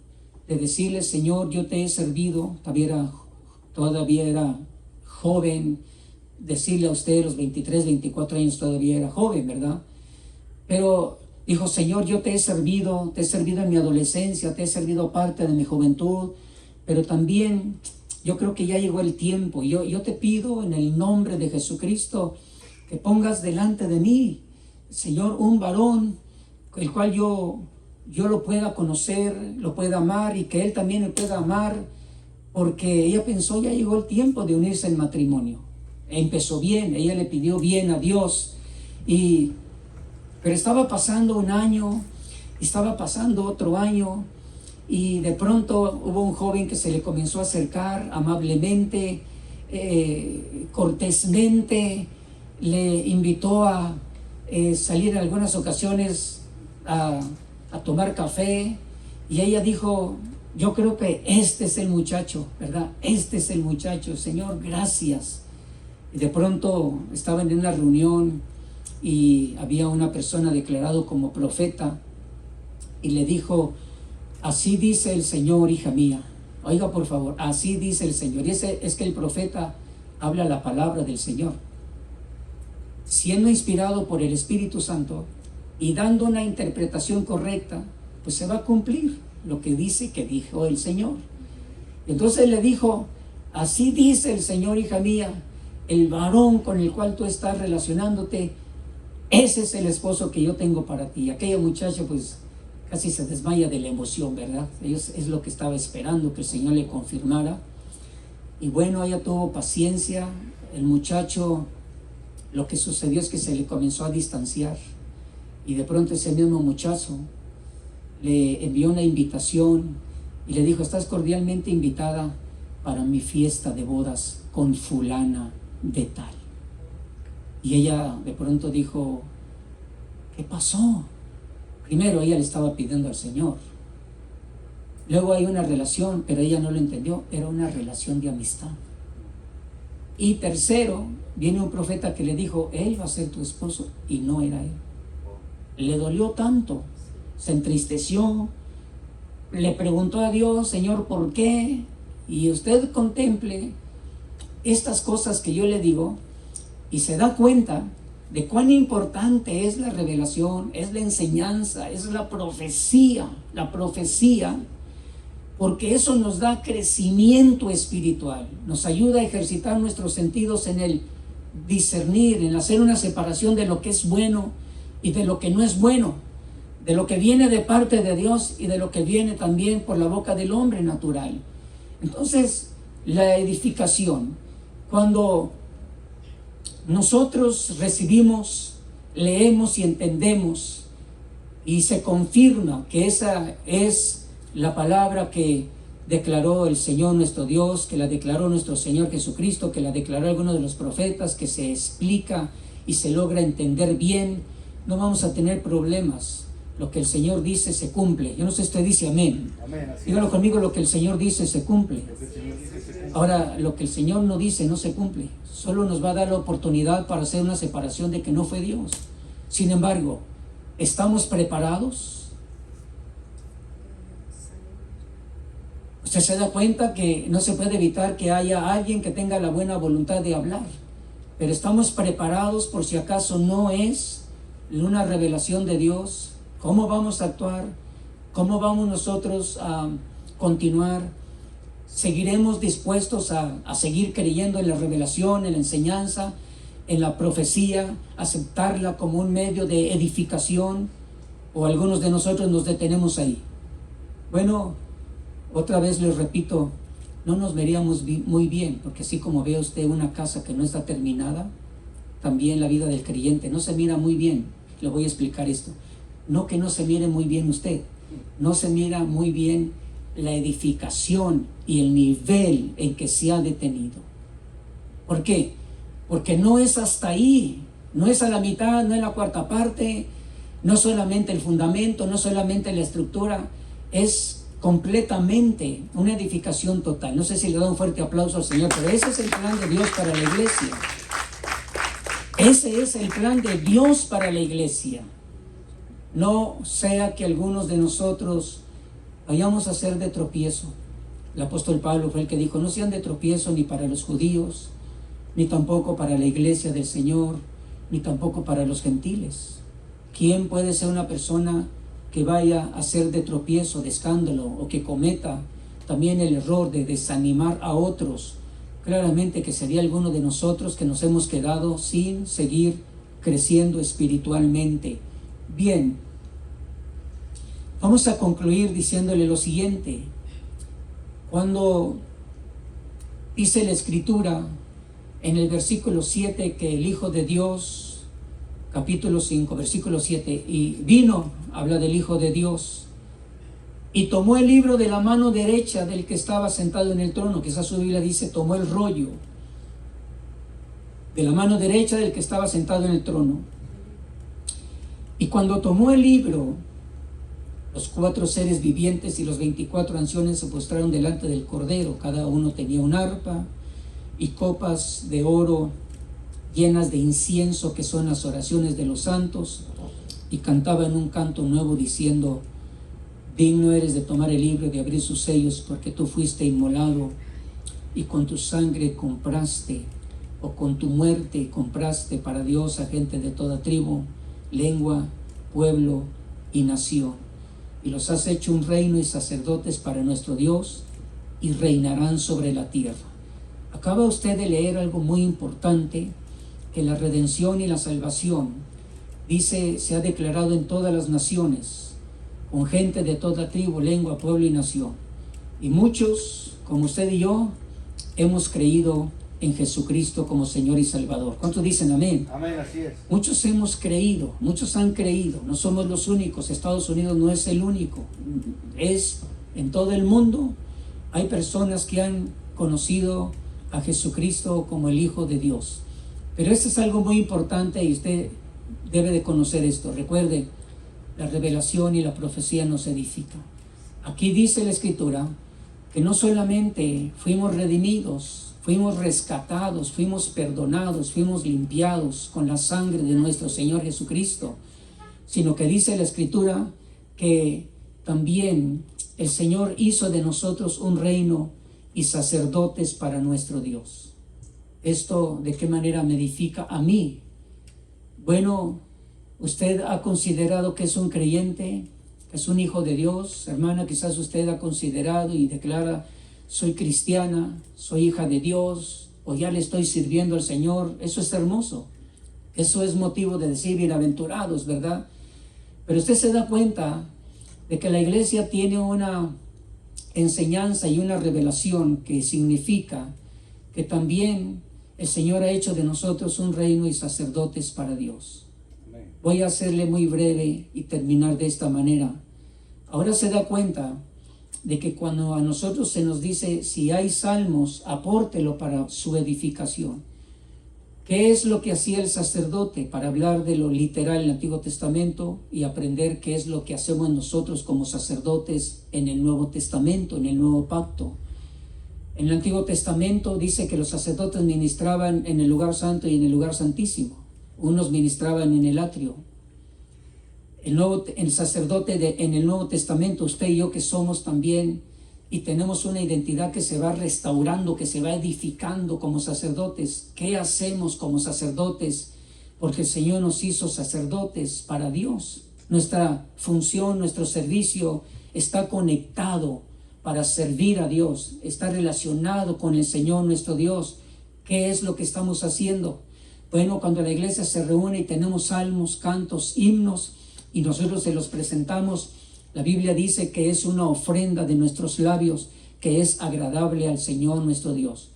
de decirle, Señor, yo te he servido, todavía era joven, decirle a usted, los 23, 24 años todavía era joven, ¿verdad? Pero dijo, Señor, yo te he servido en mi adolescencia, te he servido parte de mi juventud, pero también yo creo que ya llegó el tiempo. Yo te pido en el nombre de Jesucristo que pongas delante de mí, Señor, un varón, el cual yo lo pueda conocer, lo pueda amar, y que él también me pueda amar, porque ella pensó, ya llegó el tiempo de unirse en matrimonio. Empezó bien, ella le pidió bien a Dios, pero estaba pasando un año, estaba pasando otro año, y de pronto hubo un joven que se le comenzó a acercar amablemente, cortésmente, le invitó a salir en algunas ocasiones a tomar café, y ella dijo, yo creo que este es el muchacho, ¿verdad? Este es el muchacho, Señor, gracias. Y de pronto estaban en una reunión y había una persona declarado como profeta, y le dijo, así dice el Señor, hija mía. Oiga, por favor, así dice el Señor. Y es que el profeta habla la palabra del Señor, siendo inspirado por el Espíritu Santo y dando una interpretación correcta, pues se va a cumplir lo que dice que dijo el Señor. Entonces le dijo, así dice el Señor, hija mía, el varón con el cual tú estás relacionándote, ese es el esposo que yo tengo para ti. Aquella muchacha pues casi se desmaya de la emoción, ¿verdad? Es lo que estaba esperando, que el Señor le confirmara. Y bueno, ella tuvo paciencia. El muchacho, lo que sucedió es que se le comenzó a distanciar. Y de pronto ese mismo muchacho le envió una invitación y le dijo: estás cordialmente invitada para mi fiesta de bodas con fulana de tal. Y ella de pronto dijo: ¿qué pasó? Primero ella le estaba pidiendo al Señor. Luego hay una relación, pero ella no lo entendió, era una relación de amistad. Y tercero, viene un profeta que le dijo: él va a ser tu esposo, y no era él. Le dolió tanto, se entristeció, le preguntó a Dios: Señor, ¿por qué? Y usted contemple estas cosas que yo le digo y se da cuenta de cuán importante es la revelación, es la enseñanza, es la profecía, porque eso nos da crecimiento espiritual, nos ayuda a ejercitar nuestros sentidos en el discernir, en hacer una separación de lo que es bueno y de lo que no es bueno, de lo que viene de parte de Dios y de lo que viene también por la boca del hombre natural. Entonces, la edificación, cuando nosotros recibimos, leemos y entendemos y se confirma que esa es la palabra que declaró el Señor nuestro Dios, que la declaró nuestro Señor Jesucristo, que la declaró alguno de los profetas, que se explica y se logra entender bien, no vamos a tener problemas. Lo que el Señor dice se cumple. Yo no sé si usted dice amén. Dígalo conmigo: lo que el Señor dice se cumple. Ahora, lo que el Señor no dice no se cumple. Solo nos va a dar la oportunidad para hacer una separación de que no fue Dios. Sin embargo, ¿estamos preparados? Usted se da cuenta que no se puede evitar que haya alguien que tenga la buena voluntad de hablar, pero estamos preparados por si acaso no es una revelación de Dios. ¿Cómo vamos a actuar? ¿Cómo vamos nosotros a continuar? ¿Seguiremos dispuestos a seguir creyendo en la revelación, en la enseñanza, en la profecía, aceptarla como un medio de edificación? ¿O algunos de nosotros nos detenemos ahí? Bueno, otra vez les repito, no nos veríamos muy bien, porque así como ve usted una casa que no está terminada, también la vida del creyente no se mira muy bien. Le voy a explicar esto. No que no se mire muy bien usted, no se mira muy bien la edificación y el nivel en que se ha detenido. ¿Por qué? Porque no es hasta ahí, no es a la mitad, no es la cuarta parte, no solamente el fundamento, no solamente la estructura, es completamente una edificación total. No sé si le da un fuerte aplauso al Señor, pero ese es el plan de Dios para la iglesia. Ese es el plan de Dios para la iglesia. No sea que algunos de nosotros vayamos a ser de tropiezo. El apóstol Pablo fue el que dijo: no sean de tropiezo ni para los judíos, ni tampoco para la iglesia del Señor, ni tampoco para los gentiles. ¿Quién puede ser una persona que vaya a ser de tropiezo, de escándalo, o que cometa también el error de desanimar a otros? Claramente que sería alguno de nosotros que nos hemos quedado sin seguir creciendo espiritualmente. Bien, vamos a concluir diciéndole lo siguiente. Cuando dice la Escritura en el versículo 7 que el Hijo de Dios, capítulo 5, versículo 7, y vino, habla del Hijo de Dios, y tomó el libro de la mano derecha del que estaba sentado en el trono. Quizás su Biblia dice tomó el rollo de la mano derecha del que estaba sentado en el trono. Y cuando tomó el libro, los 4 seres vivientes y los 24 ancianos se postraron delante del Cordero. Cada uno tenía un arpa y copas de oro llenas de incienso, que son las oraciones de los santos, y cantaban un canto nuevo diciendo: digno eres de tomar el libro y de abrir sus sellos, porque tú fuiste inmolado y con tu sangre compraste, o con tu muerte compraste para Dios a gente de toda tribu, lengua, pueblo y nación, y los has hecho un reino y sacerdotes para nuestro Dios, y reinarán sobre la tierra. Acaba usted de leer algo muy importante, que la redención y la salvación, dice, se ha declarado en todas las naciones, con gente de toda tribu, lengua, pueblo y nación. Y muchos, como usted y yo, hemos creído en Jesucristo como Señor y Salvador. ¿Cuántos dicen amén? Amén, así es. Muchos hemos creído, muchos han creído, no somos los únicos, Estados Unidos no es el único, es en todo el mundo, hay personas que han conocido a Jesucristo como el Hijo de Dios. Pero esto es algo muy importante y usted debe de conocer esto. Recuerde, la revelación y la profecía nos edifican. Aquí dice la Escritura que no solamente fuimos redimidos, fuimos rescatados, fuimos perdonados, fuimos limpiados con la sangre de nuestro Señor Jesucristo, sino que dice la Escritura que también el Señor hizo de nosotros un reino y sacerdotes para nuestro Dios. ¿Esto de qué manera me edifica a mí? Bueno, usted ha considerado que es un creyente, que es un hijo de Dios. Hermana, quizás usted ha considerado y declara: soy cristiana, soy hija de Dios, o ya le estoy sirviendo al Señor. Eso es hermoso. Eso es motivo de decir bienaventurados, ¿verdad? Pero usted se da cuenta de que la iglesia tiene una enseñanza y una revelación que significa que también el Señor ha hecho de nosotros un reino y sacerdotes para Dios. Voy a hacerle muy breve y terminar de esta manera. Ahora se da cuenta de que cuando a nosotros se nos dice: si hay salmos, apórtelo para su edificación. ¿Qué es lo que hacía el sacerdote? Para hablar de lo literal en el Antiguo Testamento y aprender qué es lo que hacemos nosotros como sacerdotes en el Nuevo Testamento, en el Nuevo Pacto. En el Antiguo Testamento dice que los sacerdotes ministraban en el lugar santo y en el lugar santísimo. Unos ministraban en el atrio. El sacerdote en el Nuevo Testamento, usted y yo que somos también y tenemos una identidad que se va restaurando, que se va edificando como sacerdotes. ¿Qué hacemos como sacerdotes? Porque el Señor nos hizo sacerdotes para Dios. Nuestra función, nuestro servicio está conectado para servir a Dios, está relacionado con el Señor nuestro Dios. ¿Qué es lo que estamos haciendo? Bueno, cuando la iglesia se reúne y tenemos salmos, cantos, himnos, y nosotros se los presentamos, la Biblia dice que es una ofrenda de nuestros labios que es agradable al Señor nuestro Dios.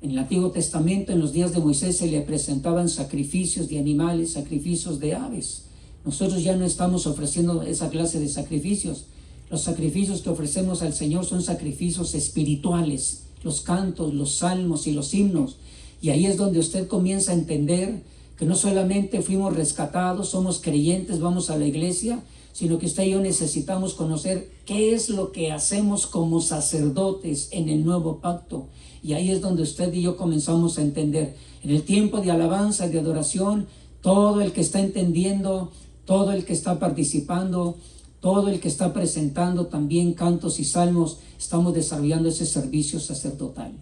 En el Antiguo Testamento, en los días de Moisés, se le presentaban sacrificios de animales, sacrificios de aves. Nosotros ya no estamos ofreciendo esa clase de sacrificios. Los sacrificios que ofrecemos al Señor son sacrificios espirituales, los cantos, los salmos y los himnos. Y ahí es donde usted comienza a entender que no solamente fuimos rescatados, somos creyentes, vamos a la iglesia, sino que usted y yo necesitamos conocer qué es lo que hacemos como sacerdotes en el nuevo pacto. Y ahí es donde usted y yo comenzamos a entender. En el tiempo de alabanza, de adoración, todo el que está entendiendo, todo el que está participando, todo el que está presentando también cantos y salmos, estamos desarrollando ese servicio sacerdotal.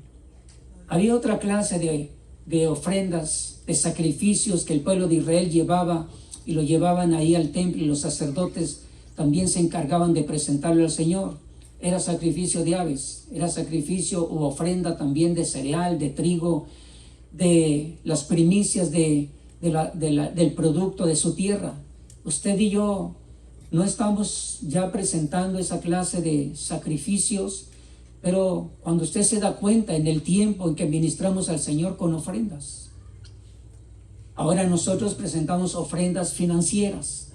Había otra clase de ofrendas, de sacrificios que el pueblo de Israel llevaba y lo llevaban ahí al templo, y los sacerdotes también se encargaban de presentarlo al Señor. Era sacrificio de aves, era sacrificio u ofrenda también de cereal, de trigo, de las primicias del producto de su tierra. Usted y yo no estamos ya presentando esa clase de sacrificios, pero cuando usted se da cuenta en el tiempo en que ministramos al Señor con ofrendas, ahora nosotros presentamos ofrendas financieras.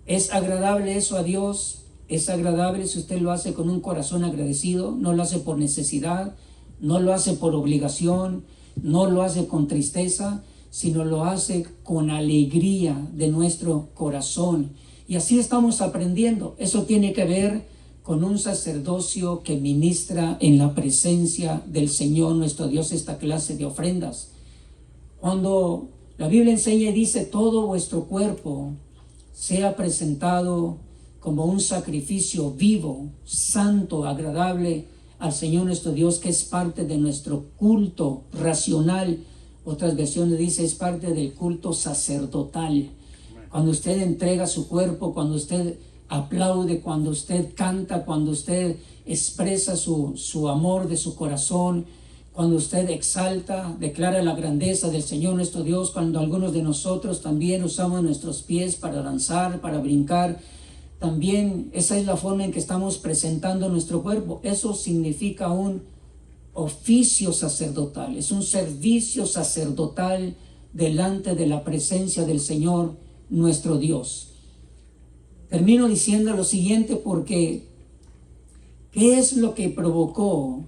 ¿Es agradable eso a Dios? Es agradable si usted lo hace con un corazón agradecido, no lo hace por necesidad, no lo hace por obligación, no lo hace con tristeza, sino lo hace con alegría de nuestro corazón. Y así estamos aprendiendo. Eso tiene que ver con un sacerdocio que ministra en la presencia del Señor nuestro Dios esta clase de ofrendas. Cuando la Biblia enseña y dice: todo vuestro cuerpo sea presentado como un sacrificio vivo, santo, agradable al Señor nuestro Dios, que es parte de nuestro culto racional. Otras versiones dice es parte del culto sacerdotal. Cuando usted entrega su cuerpo, cuando usted aplaude, cuando usted canta, cuando usted expresa su amor de su corazón, cuando usted exalta, declara la grandeza del Señor nuestro Dios, cuando algunos de nosotros también usamos nuestros pies para danzar, para brincar, también esa es la forma en que estamos presentando nuestro cuerpo. Eso significa un oficio sacerdotal, es un servicio sacerdotal delante de la presencia del Señor nuestro Dios. Termino diciendo lo siguiente porque ¿qué es lo que provocó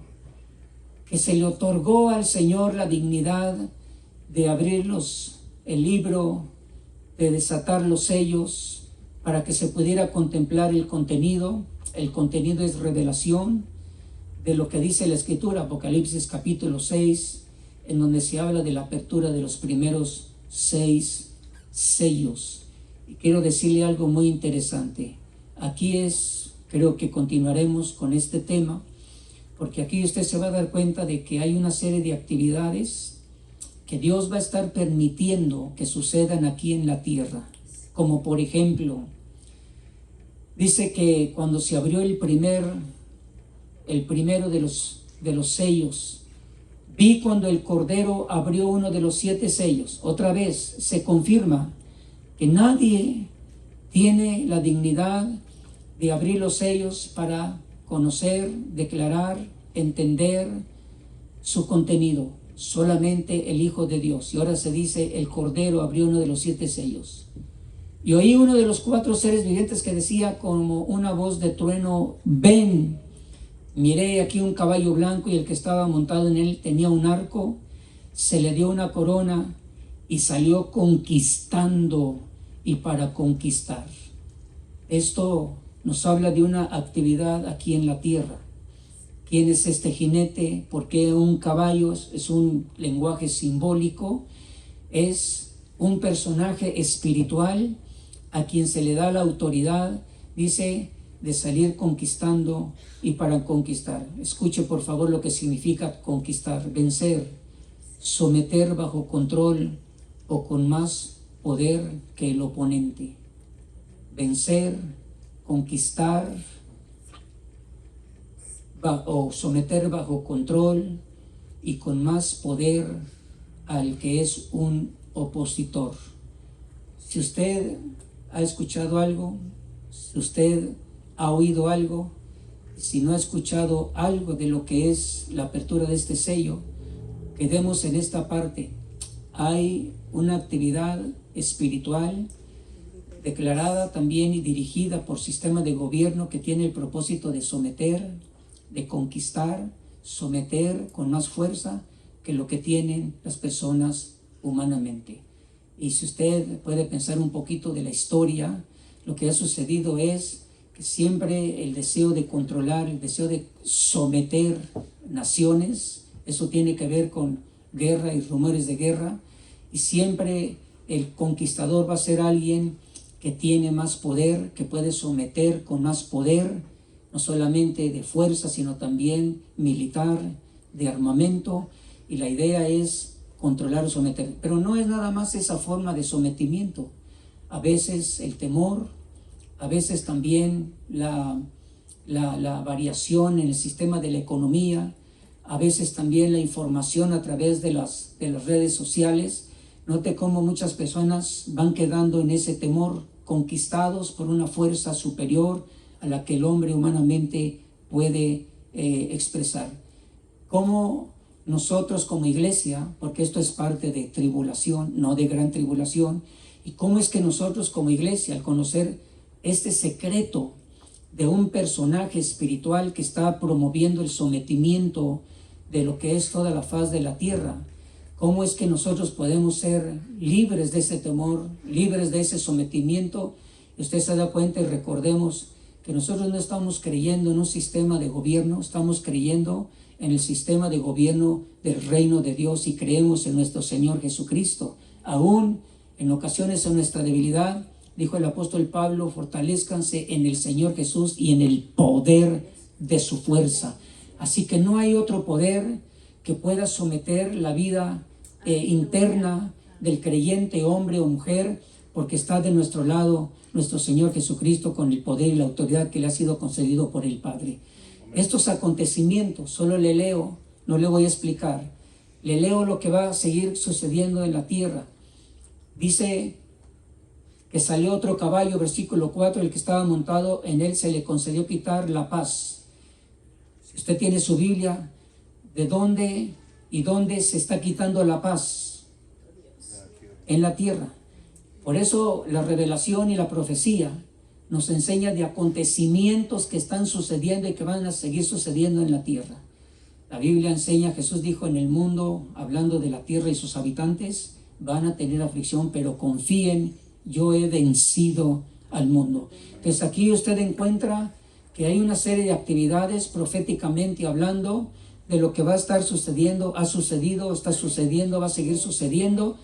que se le otorgó al Señor la dignidad de abrir el libro, de desatar los sellos para que se pudiera contemplar el contenido? El contenido es revelación de lo que dice la Escritura, Apocalipsis capítulo 6, en donde se habla de la apertura de los primeros 6 sellos. Y quiero decirle algo muy interesante. Creo que continuaremos con este tema, porque aquí usted se va a dar cuenta de que hay una serie de actividades que Dios va a estar permitiendo que sucedan aquí en la tierra. Como por ejemplo, dice que cuando se abrió el primero de los sellos, vi cuando el Cordero abrió uno de los 7 sellos. Otra vez se confirma que nadie tiene la dignidad de abrir los sellos para conocer, declarar, entender su contenido. Solamente el Hijo de Dios. Y ahora se dice, el Cordero abrió uno de los 7 sellos. Y oí uno de los 4 seres vivientes que decía como una voz de trueno: ven. Miré aquí un caballo blanco, y el que estaba montado en él tenía un arco, se le dio una corona y salió conquistando y para conquistar. Esto nos habla de una actividad aquí en la tierra. ¿Quién es este jinete? ¿Por qué un caballo? Es un lenguaje simbólico. Es un personaje espiritual a quien se le da la autoridad, dice, de salir conquistando y para conquistar. Escuche por favor lo que significa conquistar: vencer, someter bajo control o con más poder que el oponente. Vencer, conquistar o someter bajo control y con más poder al que es un opositor. Si usted ha escuchado algo, si usted ha oído algo, si no ha escuchado algo de lo que es la apertura de este sello, quedemos en esta parte. Hay una actividad espiritual declarada también y dirigida por sistema de gobierno que tiene el propósito de someter, de conquistar, someter con más fuerza que lo que tienen las personas humanamente. Y si usted puede pensar un poquito de la historia, lo que ha sucedido es que siempre el deseo de controlar, el deseo de someter naciones, eso tiene que ver con guerra y rumores de guerra, y siempre el conquistador va a ser alguien que tiene más poder, que puede someter con más poder, no solamente de fuerza, sino también militar, de armamento, y la idea es controlar o someter. Pero no es nada más esa forma de sometimiento. A veces el temor, a veces también la variación en el sistema de la economía, a veces también la información a través de las redes sociales. Note cómo muchas personas van quedando en ese temor, conquistados por una fuerza superior a la que el hombre humanamente puede expresar. Cómo nosotros como iglesia, porque esto es parte de tribulación, no de gran tribulación, y cómo es que nosotros como iglesia, al conocer este secreto de un personaje espiritual que está promoviendo el sometimiento de lo que es toda la faz de la tierra, cómo es que nosotros podemos ser libres de ese temor, libres de ese sometimiento. Y usted se da cuenta, y recordemos que nosotros no estamos creyendo en un sistema de gobierno, estamos creyendo en el sistema de gobierno del reino de Dios, y creemos en nuestro Señor Jesucristo. Aún en ocasiones en nuestra debilidad, dijo el apóstol Pablo, fortalezcanse en el Señor Jesús y en el poder de su fuerza. Así que no hay otro poder que pueda someter la vida interna del creyente, hombre o mujer, porque está de nuestro lado nuestro Señor Jesucristo con el poder y la autoridad que le ha sido concedido por el Padre. Estos acontecimientos, solo le leo no le voy a explicar. Le leo lo que va a seguir sucediendo en la tierra. Dice que salió otro caballo, versículo 4, el que estaba montado en él se le concedió quitar la paz. Si usted tiene su Biblia, ¿de dónde y dónde se está quitando la paz? En la tierra. Por eso la revelación y la profecía nos enseña de acontecimientos que están sucediendo y que van a seguir sucediendo en la tierra. La Biblia enseña, Jesús dijo, en el mundo, hablando de la tierra y sus habitantes, van a tener aflicción, pero confíen, yo he vencido al mundo. Entonces aquí usted encuentra que hay una serie de actividades proféticamente hablando de lo que va a estar sucediendo, ha sucedido, está sucediendo, va a seguir sucediendo.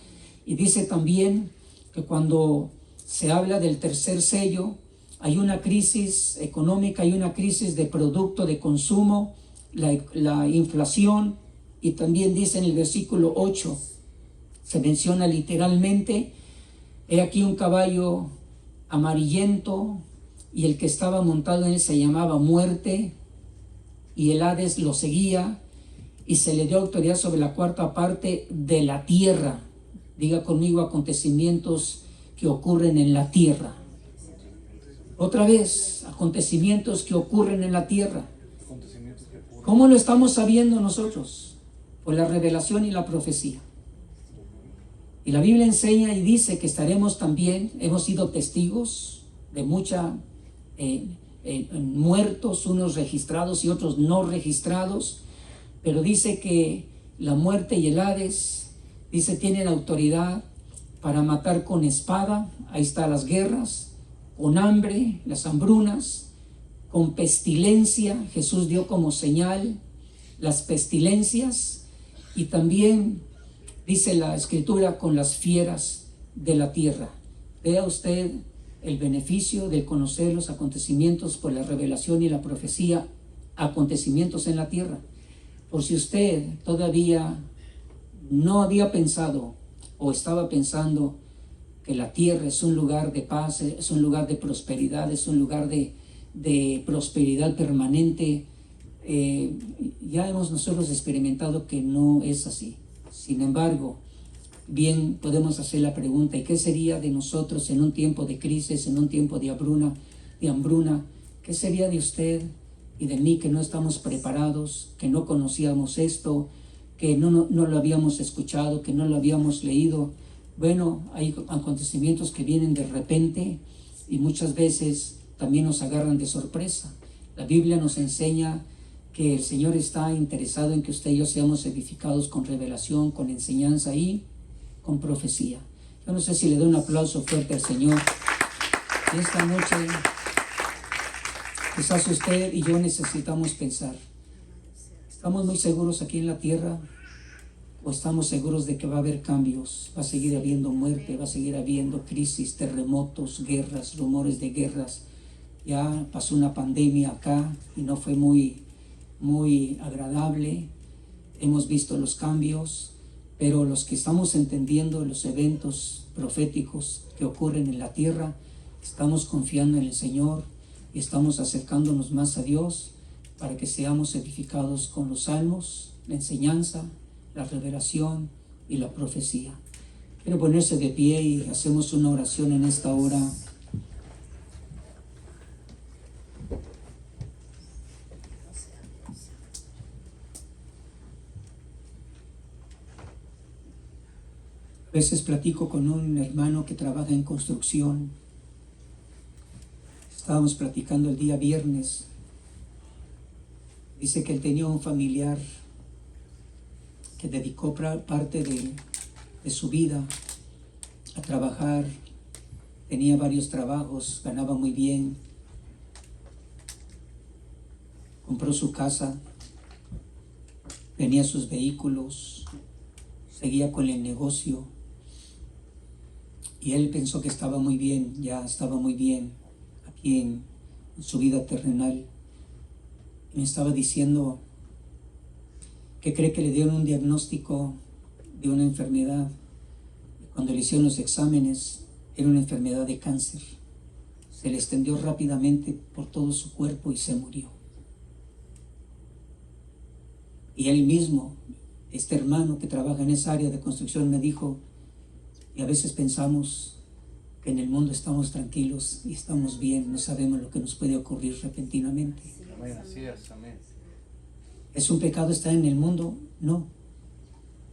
Y dice también que cuando se habla del tercer sello, hay una crisis económica, hay una crisis de producto, de consumo, la inflación. Y también dice en el versículo 8, se menciona literalmente, he aquí un caballo amarillento, y el que estaba montado en él se llamaba Muerte, y el Hades lo seguía, y se le dio autoridad sobre la cuarta parte de la tierra. Diga conmigo, acontecimientos que ocurren en la tierra. Otra vez, acontecimientos que ocurren en la tierra. ¿Cómo lo estamos sabiendo nosotros? Por la revelación y la profecía. Y la Biblia enseña y dice que estaremos también, hemos sido testigos de mucha muertos, unos registrados y otros no registrados, pero dice que la muerte y el Hades, dice, tienen autoridad para matar con espada, ahí están las guerras, con hambre, las hambrunas, con pestilencia, Jesús dio como señal las pestilencias, y también dice la Escritura, con las fieras de la tierra. Vea usted el beneficio de conocer los acontecimientos por la revelación y la profecía, acontecimientos en la tierra. Por si usted todavía no había pensado o estaba pensando que la tierra es un lugar de paz, es un lugar de prosperidad, es un lugar de prosperidad permanente, ya hemos nosotros experimentado que no es así. Sin embargo, bien podemos hacer la pregunta, ¿y qué sería de nosotros en un tiempo de crisis, en un tiempo de hambruna? ¿Qué sería de usted y de mí que no estamos preparados, que no conocíamos esto, que no lo habíamos escuchado, que no lo habíamos leído? Bueno, hay acontecimientos que vienen de repente y muchas veces también nos agarran de sorpresa. La Biblia nos enseña que el Señor está interesado en que usted y yo seamos edificados con revelación, con enseñanza y con profecía. Yo no sé si le doy un aplauso fuerte al Señor. Y esta noche quizás usted y yo necesitamos pensar, ¿estamos muy seguros aquí en la tierra o estamos seguros de que va a haber cambios? Va a seguir habiendo muerte, va a seguir habiendo crisis, terremotos, guerras, rumores de guerras. Ya pasó una pandemia acá y no fue muy agradable. Hemos visto los cambios, pero los que estamos entendiendo los eventos proféticos que ocurren en la tierra, estamos confiando en el Señor y estamos acercándonos más a Dios para que seamos edificados con los salmos, la enseñanza, la revelación y la profecía. Quiero ponerse de pie y hacemos una oración en esta hora. A veces platico con un hermano que trabaja en construcción. Estábamos platicando el día viernes. Dice que él tenía un familiar que dedicó parte de su vida a trabajar. Tenía varios trabajos, ganaba muy bien. Compró su casa, tenía sus vehículos, seguía con el negocio. Y él pensó que estaba muy bien, ya estaba muy bien aquí en su vida terrenal. Y me estaba diciendo que cree que le dieron un diagnóstico de una enfermedad. Cuando le hicieron los exámenes, era una enfermedad de cáncer. Se le extendió rápidamente por todo su cuerpo y se murió. Y él mismo, este hermano que trabaja en esa área de construcción, me dijo, y a veces pensamos que en el mundo estamos tranquilos y estamos bien, no sabemos lo que nos puede ocurrir repentinamente. Amén, así es, amén. ¿Es un pecado estar en el mundo? No,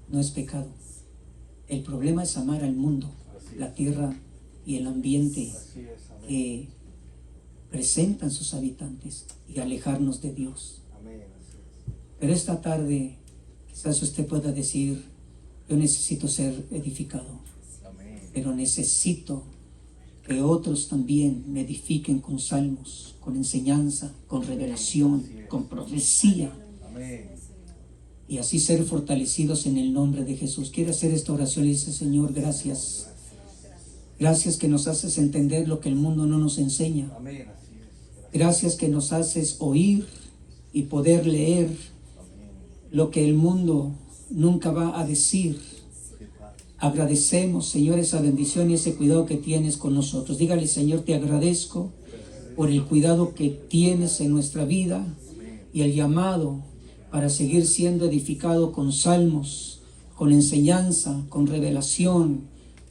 no es pecado. El problema es amar al mundo, la tierra y el ambiente Así es, amén. que presentan sus habitantes y alejarnos de Dios. Amén, así es. Pero esta tarde quizás usted pueda decir, yo necesito ser edificado, Amén. pero necesito que otros también me edifiquen con salmos, con enseñanza, con revelación, con profecía, Amén. y así ser fortalecidos en el nombre de Jesús. Quiere hacer esta oración y dice, Señor, gracias. Gracias que nos haces entender lo que el mundo no nos enseña. Amén, así es. Gracias que nos haces oír y poder leer Amén. lo que el mundo nunca va a decir. Agradecemos, Señor, esa bendición y ese cuidado que tienes con nosotros. Dígale, Señor, te agradezco por el cuidado que tienes en nuestra vida y el llamado para seguir siendo edificado con salmos, con enseñanza, con revelación,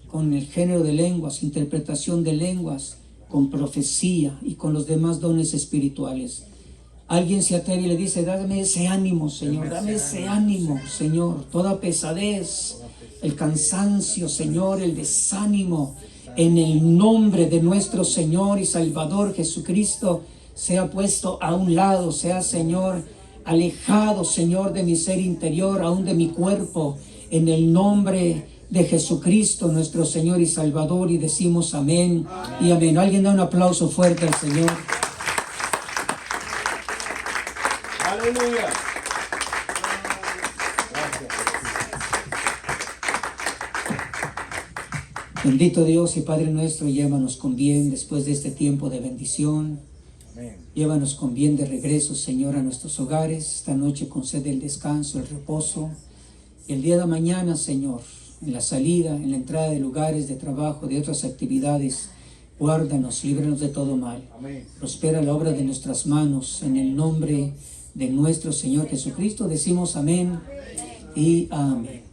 con el género de lenguas, interpretación de lenguas, con profecía y con los demás dones espirituales. Alguien se atreve y le dice, dame ese ánimo, Señor, dame ese ánimo, Señor. Toda pesadez, el cansancio, Señor, el desánimo, en el nombre de nuestro Señor y Salvador Jesucristo, sea puesto a un lado, sea, Señor, alejado, Señor, de mi ser interior, aún de mi cuerpo, en el nombre de Jesucristo, nuestro Señor y Salvador, y decimos amén y amén. Alguien da un aplauso fuerte al Señor. Aleluya. Gracias. Bendito Dios y Padre nuestro, llévanos con bien después de este tiempo de bendición. Amén. Llévanos con bien de regreso, Señor, a nuestros hogares. Esta noche concede el descanso, el reposo. Y el día de mañana, Señor, en la salida, en la entrada de lugares de trabajo, de otras actividades, guárdanos, líbranos de todo mal. Amén. Prospera la obra de nuestras manos. En el nombre de nuestro Señor Jesucristo decimos amén y amén.